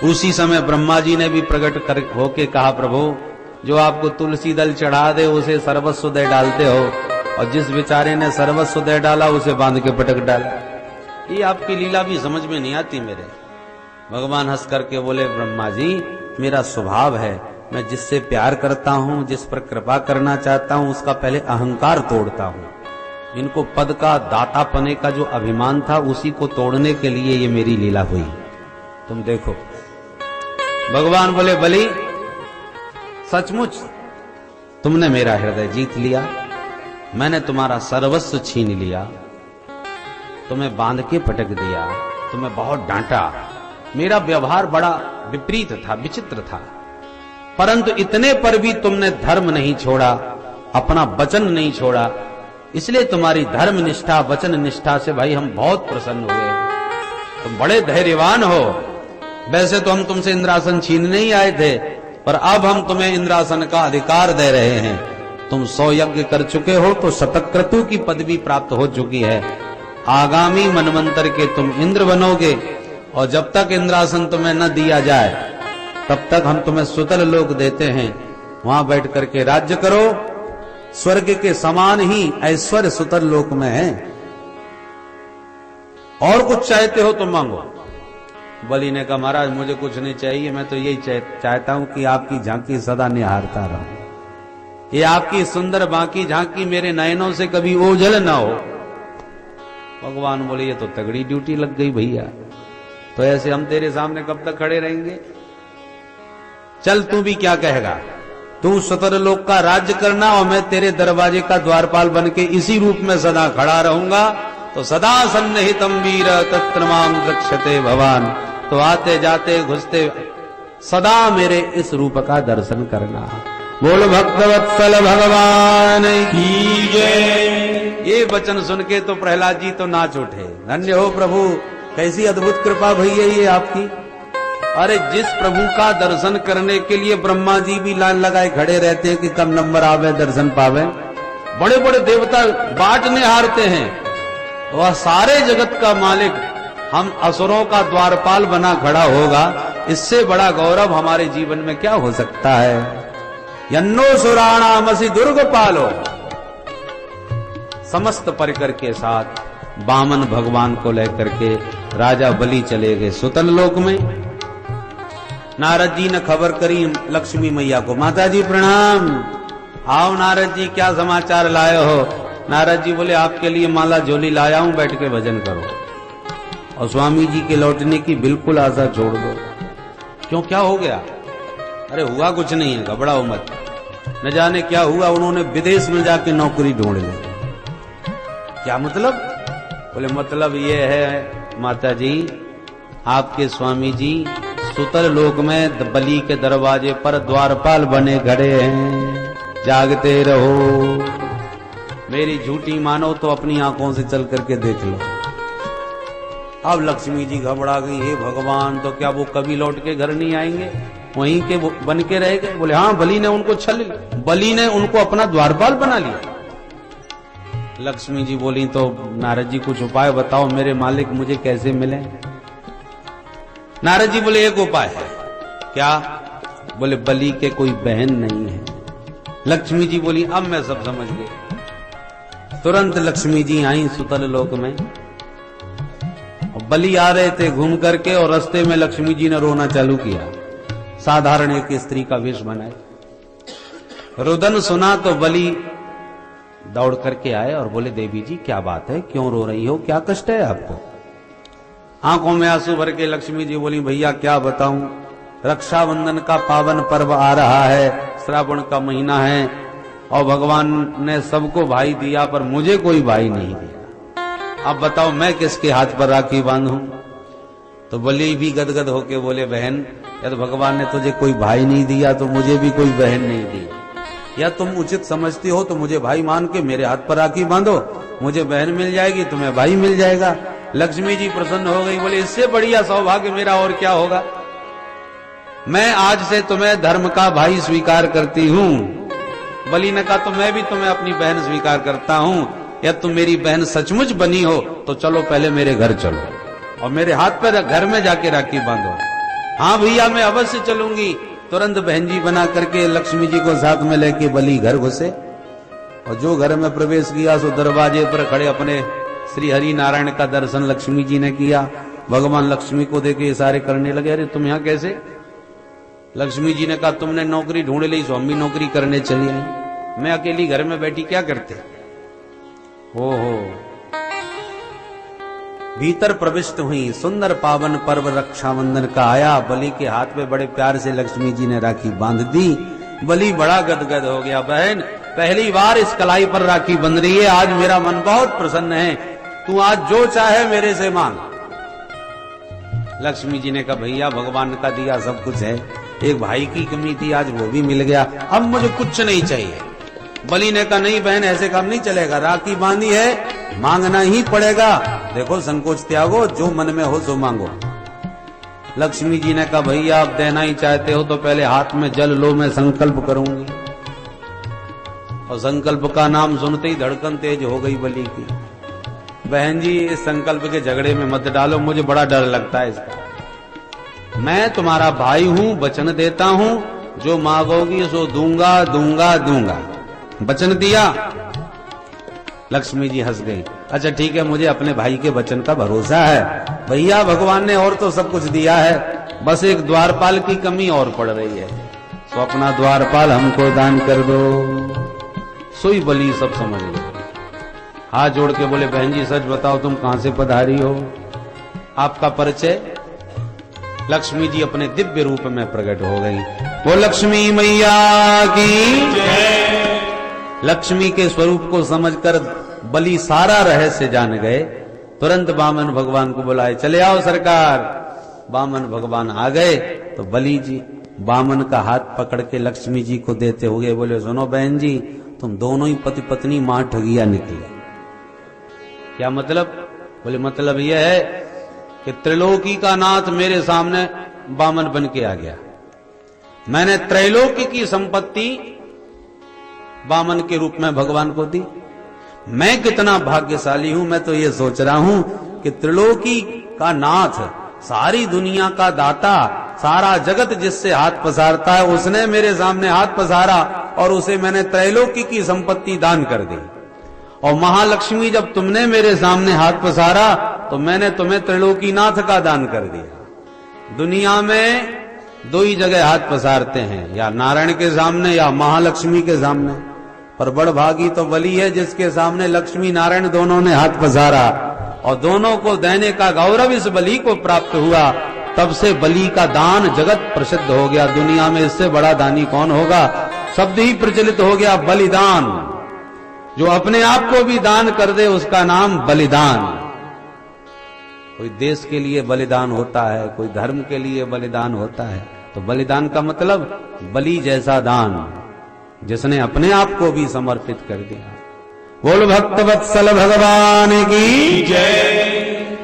उसी समय ब्रह्मा जी ने भी प्रकट कर होके कहा प्रभु जो आपको तुलसी दल चढ़ा दे उसे सर्वस्व दे डालते हो और जिस बेचारे ने सर्वस्व दे डाला उसे बांध के पटक डाला। ये आपकी लीला भी समझ में नहीं आती मेरे। भगवान हंस करके बोले ब्रह्मा जी मेरा स्वभाव है, मैं जिससे प्यार करता हूं, जिस पर कृपा करना चाहता हूं उसका पहले अहंकार तोड़ता हूं। इनको पद का दाता पने का जो अभिमान था उसी को तोड़ने के लिए ये मेरी लीला हुई। तुम देखो भगवान बोले बलि सचमुच तुमने मेरा हृदय जीत लिया, मैंने तुम्हारा सर्वस्व छीन लिया, तुम्हें बांध के पटक दिया, तुम्हें बहुत डांटा, मेरा व्यवहार बड़ा विपरीत था, विचित्र था, परंतु इतने पर भी तुमने धर्म नहीं छोड़ा, अपना वचन नहीं छोड़ा, इसलिए तुम्हारी धर्म निष्ठा वचन निष्ठा से भाई हम बहुत प्रसन्न हुए। तुम बड़े धैर्यवान हो। वैसे तो हम तुमसे इंद्रासन छीनने ही आए थे, पर अब हम तुम्हें इंद्रासन का अधिकार दे रहे हैं। तुम 100 यज्ञ कर चुके हो तो शतक्रतु की पदवी प्राप्त हो चुकी है। आगामी मनवंतर के तुम इंद्र बनोगे और जब तक इंद्रासन तुम्हें न दिया जाए तब तक हम तुम्हें सुतल लोक देते हैं, वहां बैठ करके राज्य करो। स्वर्ग के समान ही ऐश्वर्य सुतल लोक में है। और कुछ चाहते हो तो मांगो। बलि ने कहा महाराज मुझे कुछ नहीं चाहिए, मैं तो यही चाहता हूं कि आपकी झांकी सदा निहारता रहूं, ये आपकी सुंदर बाकी झांकी मेरे नयनों से कभी ओझल ना हो। भगवान बोले ये तो तगड़ी ड्यूटी लग गई भैया, तो ऐसे हम तेरे सामने कब तक खड़े रहेंगे? चल तू भी क्या कहेगा, तू सुतर लोक का राज्य करना और मैं तेरे दरवाजे का द्वारपाल बन के इसी रूप में सदा खड़ा रहूंगा। तो सदा सन्निहितम वीर तत्र मां रक्षते भवान, तो आते जाते घुसते सदा मेरे इस रूप का दर्शन करना। बोल भक्तवत्सल भगवान की जय। ये वचन सुन के तो प्रहलाद जी तो नाच उठे, धन्य हो प्रभु, कैसी अद्भुत कृपा भई है ये आपकी। अरे जिस प्रभु का दर्शन करने के लिए ब्रह्मा जी भी लाइन लगाए खड़े रहते हैं कि कब नंबर आवे दर्शन पावे, बड़े बड़े देवता बाटने हारते हैं, वह सारे जगत का मालिक हम असुरों का द्वारपाल बना खड़ा होगा, इससे बड़ा गौरव हमारे जीवन में क्या हो सकता है। यन्नो सुराणामसि दुर्ग पालो, समस्त परिकर के साथ वामन भगवान को लेकर के राजा बलि चले गए सुतल लोक में। नारद जी ने खबर करी लक्ष्मी मैया को, माता जी प्रणाम, आओ नारद जी क्या समाचार लाए हो। नारद जी बोले आपके लिए माला झोली लाया हूं, बैठ के भजन करो और स्वामी जी के लौटने की बिल्कुल आशा छोड़ दो। क्यों, क्या हो गया? अरे हुआ कुछ नहीं है, घबराओ मत। न जाने क्या हुआ, उन्होंने विदेश में जाके नौकरी ढूंढ ली। क्या मतलब? बोले मतलब ये है माता जी, आपके स्वामी जी सुतल लोक में बलि के दरवाजे पर द्वारपाल बने खड़े हैं, जागते रहो। मेरी झूठी मानो तो अपनी आंखों से चल करके देख लो। अब लक्ष्मी जी घबरा गई, हे भगवान, तो क्या वो कभी लौट के घर नहीं आएंगे, वहीं के बन के रह गए? बोले हाँ, बलि ने उनको बलि ने उनको अपना द्वारपाल बना लिया। लक्ष्मी जी बोली तो नारद जी कुछ उपाय बताओ, मेरे मालिक मुझे कैसे मिले। नारद जी बोले एक उपाय है। क्या? बोले बलि के कोई बहन नहीं है। लक्ष्मी जी बोली अब मैं सब समझ गई। तुरंत लक्ष्मी जी आई सुतल लोक में, बलि आ रहे थे घूम करके और रास्ते में लक्ष्मी जी ने रोना चालू किया, साधारण एक स्त्री का वेश बनाए। रुदन सुना तो बलि दौड़ करके आए और बोले देवी जी क्या बात है, क्यों रो रही हो, क्या कष्ट है आपको? आंखों में आंसू भर के लक्ष्मी जी बोली भैया क्या बताऊं, रक्षाबंधन का पावन पर्व आ रहा है, श्रावण का महीना है और भगवान ने सबको भाई दिया पर मुझे कोई भाई नहीं दिया। अब बताओ मैं किसके हाथ पर राखी बांधूं? तो बलि भी गदगद होके बोले बहन, यदि भगवान ने तुझे कोई भाई नहीं दिया तो मुझे भी कोई बहन नहीं दी, या तुम उचित समझती हो तो मुझे भाई मान के मेरे हाथ पर राखी बांधो, मुझे बहन मिल जाएगी, तुम्हें भाई मिल जाएगा। लक्ष्मी जी प्रसन्न हो गई, बोले इससे बढ़िया सौभाग्य मेरा और क्या होगा। मैं आज से तुम्हें धर्म का भाई स्वीकार करती हूं। बलि ने कहा तो मैं भी तुम्हें अपनी बहन स्वीकार करता हूं, या तुम मेरी बहन सचमुच बनी हो तो चलो पहले मेरे घर चलो और मेरे हाथ पर घर में जाके राखी बांधो। हाँ भैया मैं अवश्य चलूंगी। तुरंत बहन जी बना करके लक्ष्मी जी को साथ में लेके बलि घर घुसे और जो घर में प्रवेश किया सो दरवाजे पर खड़े अपने श्री हरि नारायण का दर्शन लक्ष्मी जी ने किया। भगवान लक्ष्मी को देखे इशारे करने लगे, अरे तुम यहाँ कैसे? लक्ष्मी जी ने कहा तुमने नौकरी ढूंढ ली सो हम भी नौकरी करने चली आई, मैं अकेली घर में बैठी क्या करते। ओहो, भीतर प्रविष्ट हुई, सुंदर पावन पर्व रक्षाबंधन का आया। बलि के हाथ में बड़े प्यार से लक्ष्मी जी ने राखी बांध दी। बलि बड़ा गदगद हो गया, बहन पहली बार इस कलाई पर राखी बंध रही है, आज मेरा मन बहुत प्रसन्न है, तू आज जो चाहे मेरे से मांग। लक्ष्मी जी ने कहा भैया भगवान का दिया सब कुछ है, एक भाई की कमी थी आज वो भी मिल गया, अब मुझे कुछ नहीं चाहिए। बलि ने कहा नहीं बहन ऐसे काम नहीं चलेगा, राखी बांधी है मांगना ही पड़ेगा, देखो संकोच त्यागो, जो मन में हो सो मांगो। लक्ष्मी जी ने कहा भैया आप देना ही चाहते हो तो पहले हाथ में जल लो, मैं संकल्प करूंगी। और संकल्प का नाम सुनते ही धड़कन तेज हो गई बलि की। बहन जी इस संकल्प के झगड़े में मत डालो, मुझे बड़ा डर लगता है इसका। मैं तुम्हारा भाई हूं, वचन देता हूं, जो मांगोगी सो दूंगा दूंगा दूंगा। वचन दिया। लक्ष्मी जी हंस गई, अच्छा ठीक है मुझे अपने भाई के वचन का भरोसा है। भैया भगवान ने और तो सब कुछ दिया है, बस एक द्वारपाल की कमी और पड़ रही है, तो अपना द्वारपाल हमको दान कर दो। सोई बलि सब समझ गए, हाथ जोड़ के बोले बहन जी सच बताओ तुम कहां से पधारी हो, आपका परिचय। लक्ष्मी जी अपने दिव्य रूप में प्रकट हो गई। वो लक्ष्मी मैया की लक्ष्मी के स्वरूप को समझकर बलि सारा रहस्य जान गए। तुरंत वामन भगवान को बुलाए, चले आओ सरकार। वामन भगवान आ गए तो बलि जी वामन का हाथ पकड़ के लक्ष्मी जी को देते हुए बोले सुनो बहन जी तुम दोनों ही पति पत्नी मां ठगिया निकले। क्या मतलब? बोले मतलब यह है कि त्रिलोकी का नाथ मेरे सामने वामन बन के आ गया। मैंने त्रैलोकी की संपत्ति वामन के रूप में भगवान को दी। मैं कितना भाग्यशाली हूं। मैं तो ये सोच रहा हूं कि त्रिलोकी का नाथ, सारी दुनिया का दाता, सारा जगत जिससे हाथ पसारता है, उसने मेरे सामने हाथ पसारा और उसे मैंने त्रैलोकी की संपत्ति दान कर दी। और महालक्ष्मी, जब तुमने मेरे सामने हाथ पसारा तो मैंने तुम्हें त्रिलोकीनाथ का दान कर दिया। दुनिया में दो ही जगह हाथ पसारते हैं, या नारायण के सामने या महालक्ष्मी के सामने। पर बड़ भागी तो बलि है जिसके सामने लक्ष्मी नारायण दोनों ने हाथ पसारा और दोनों को देने का गौरव इस बलि को प्राप्त हुआ। तब से बलि का दान जगत प्रसिद्ध हो गया। दुनिया में इससे बड़ा दानी कौन होगा? शब्द ही प्रचलित हो गया, बलिदान। जो अपने आप को भी दान कर दे उसका नाम बलिदान। कोई देश के लिए बलिदान होता है, कोई धर्म के लिए बलिदान होता है, तो बलिदान का मतलब बलि जैसा दान, जिसने अपने आप को भी समर्पित कर दिया। बोल भक्त वत्सल भगवान की जय।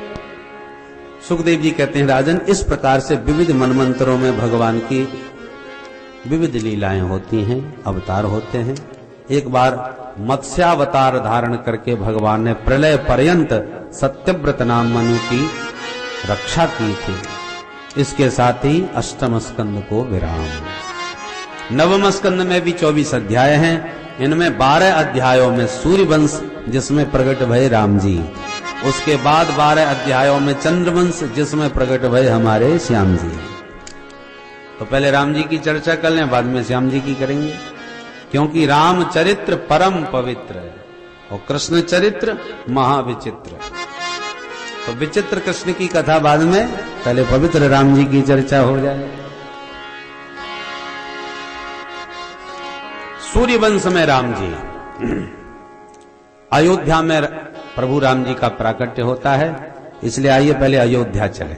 सुखदेव जी कहते हैं, राजन, इस प्रकार से विविध मनमंत्रों में भगवान की विविध लीलाएं होती हैं, अवतार होते हैं। एक बार मत्स्यावतार धारण करके भगवान ने प्रलय पर्यंत सत्यव्रत नाम मनु की रक्षा की थी। इसके साथ ही अष्टम स्कंद को विराम। नवम स्कंद में भी 24 अध्याय हैं। इनमें 12 अध्यायों में सूर्यवंश, जिसमें प्रकट भय राम जी। उसके बाद 12 अध्यायों में चंद्रवंश, जिसमें प्रकट भय हमारे श्याम जी। तो पहले राम जी की चर्चा कर लें, बाद में श्याम जी की करेंगे, क्योंकि राम चरित्र परम पवित्र है और कृष्ण चरित्र महाविचित्र। तो विचित्र कृष्ण की कथा बाद में, पहले पवित्र राम जी की चर्चा हो जाए। सूर्यवंश में राम जी, अयोध्या में प्रभु राम जी का प्राकट्य होता है। इसलिए आइए पहले अयोध्या चले,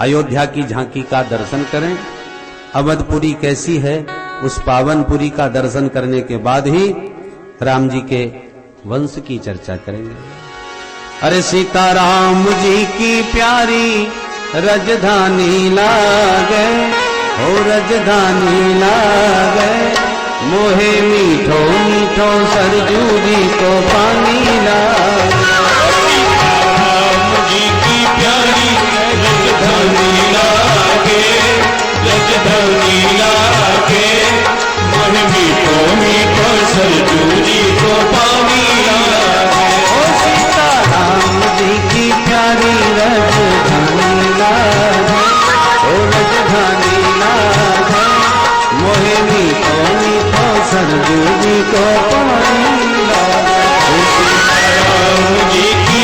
अयोध्या की झांकी का दर्शन करें। अवधपुरी कैसी है, उस पावनपुरी का दर्शन करने के बाद ही राम जी के वंश की चर्चा करेंगे। अरे सीताराम जी की प्यारी रजधानी लागे, हो रजधानी लागे, मोहे मीठो मीठो सरजू जी को पानी लागे। राम जी की प्यारी रजधानी लागे, रजधानी लागे, मोहे मीठो मीठो सरजू जी को पानी लागे। ओ सीताराम जी की प्यारी रजधानी लागे, ओ रजधानी लागे, मोहे मीठो मीठो सरजू जी को पानी लागे। राम जी की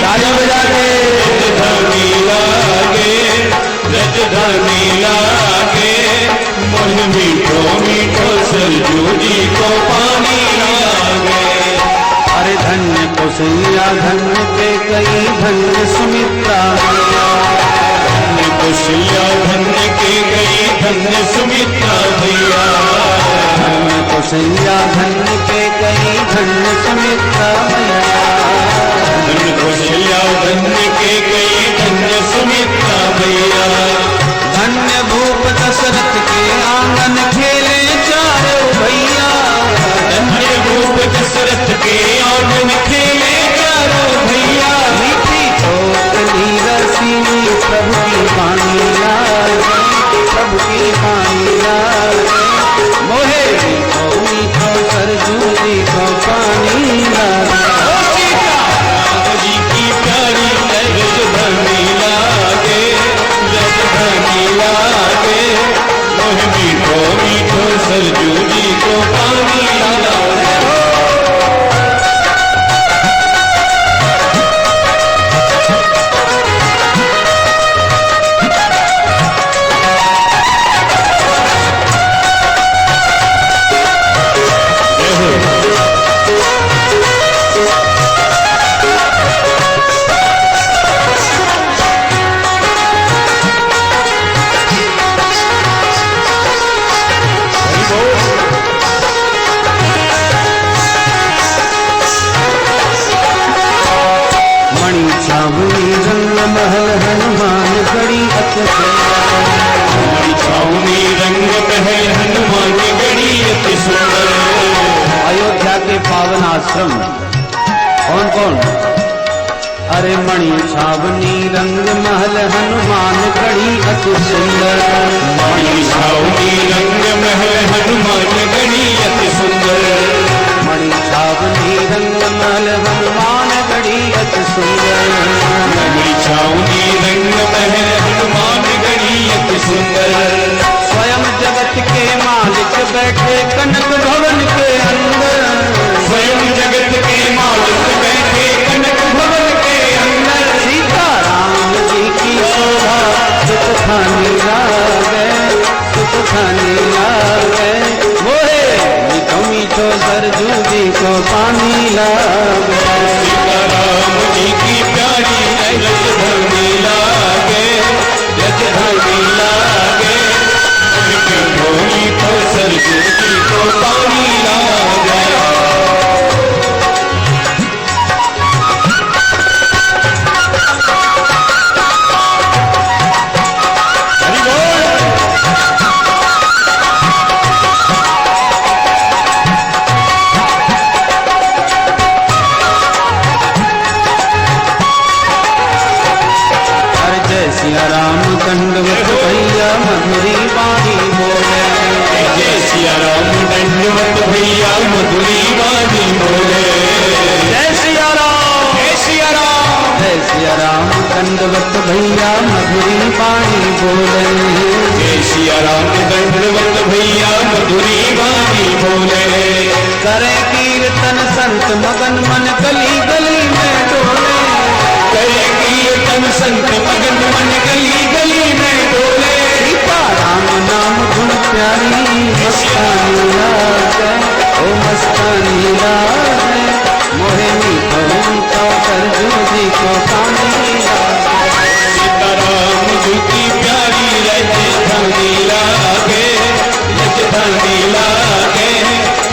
रजधानी लागे, रजधानी लागे, मोहे मीठो मीठो सरजू जी को पानी लागे। अरे धन्य कौशल्या धन्य के कई धन्य सुमित्रा, धन्य कौशल्या धन्य के गई धन्य सुमित्रा भैया। धन्य कौशल्या धन्य के कई धन्य सुमित्रा मैया। धन्य कौशल्या धन्य के गई धन्य सुमित्रा भैया। धन्य भूप दशरथ के आंगन खेले चारों भैया। धन्य भूप दशरथ के आंगन खेले चारों भैया। मीठी चोकली रसीनी प्रभु की पानी लागे, प्रभु की पानी लागे, मोहे मीठो मीठो सरजू जी को पानी लागे। राम जी की प्यारी रजधानी लागे, रजधानी लागे, मोहे मीठो मीठो सरजू जी को पानी लागे। मणि छावनी रंग महल हनुमान गढ़ी अति सुंदर। मणि छावनी रंग महल हनुमान गढ़ी अति सुंदर। मणि छावनी रंग महल हनुमान गढ़ी अति सुंदर। मणि छावनी रंग महल हनुमान गढ़ी अति सुंदर। स्वयं जगत के मालिक बैठे कनक भवन के अंदर। स्वयं जगत के मालिक बैठे कनक भवन के अंदर। सीता राम जी की शोभा सुख खानी लागे, सुख खानी लागे। मोहे मीठो मीठो सरजू जी को पानी लागे। सीता राम जी की प्यारी रजधनी लागे, रजधनी लागे। मीठो मीठो सरजू जी को पानी लागे। सिया राम दंडवत भैया मधुरी वाणी बोले। जय सिया राम दंडवत भैया मधुरी वाणी बोले। जय सिया राम, जय सिया राम, जय सिया राम दंडवत भैया मधुरी वाणी बोले। जय सिया राम दंडवत भैया मधुरी वाणी बोले। करे कीर्तन संत मगन मन गली गली में डोले। करे कीर्तन संत मगन मन गली गली में डोले। सीता राम नाम गुण प्यारी मस्तानी लागे, ओ मस्तानी लागे। मोहे मीठो मीठो सरजू जी को पानी लागे। सीता राम जी की प्यारी रजधनी लागे, रजधनी लागे।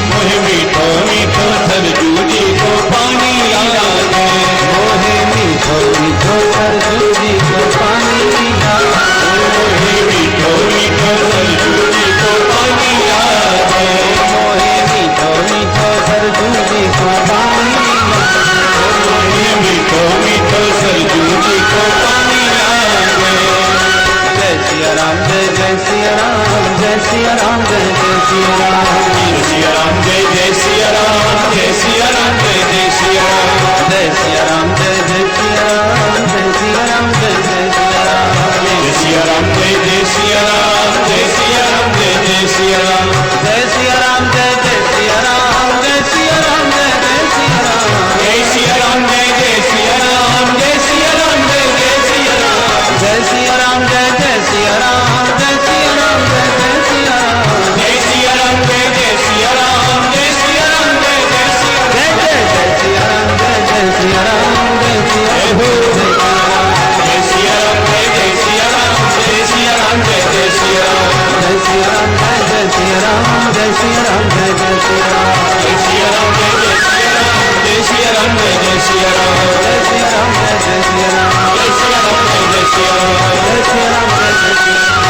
मोहे मीठो मीठो सरजू जी को पानी लागे। मोहे मीठो मीठो सरजू जी को पानी लागे। मोहे मीठो मीठो सरजू जी को पानी लागे। मोहे मीठो मीठो सरजू जी को पानी लागे। मोहे मीठो मीठो सरजू जी को पानी लागे। जय सिया राम, जय जय सिया राम, जय सिया राम, जय जय सिया राम। जय सिया राम, जय जय सिया राम, जय सिया राम, जय जय सिया राम। जय सिया राम, जय जय सिया राम, जय सिया राम, जय जय सिया राम। जय सिया राम, जय जय सिया राम, जय सिया राम, जय जय सिया राम। जय सिया राम, जय जय सिया राम, जय सिया राम, जय जय सिया राम। जय सिया राम, जय जय सिया राम, जय सिया राम, जय जय सिया राम। जय सिया राम, जय जय सिया राम, जय सिया राम, जय जय सिया राम। जय सिया राम, जय जय सिया राम, जय सिया राम, जय जय सिया राम। जय जय जय सिया राम, जय जय सिया राम, जय सिया राम, जय सिया राम। जय सिया राम, जय जय सिया राम, जय जय सिया राम। जय सिया राम, जय जय सिया राम, जय सिया राम, जय जय सिया राम। जय सिया राम, जय जय सिया राम, जय सिया राम, जय जय सिया राम। जय सिया राम, जय जय सिया राम, जय सिया राम, जय जय सिया राम। जय सिया राम, जय जय सिया राम।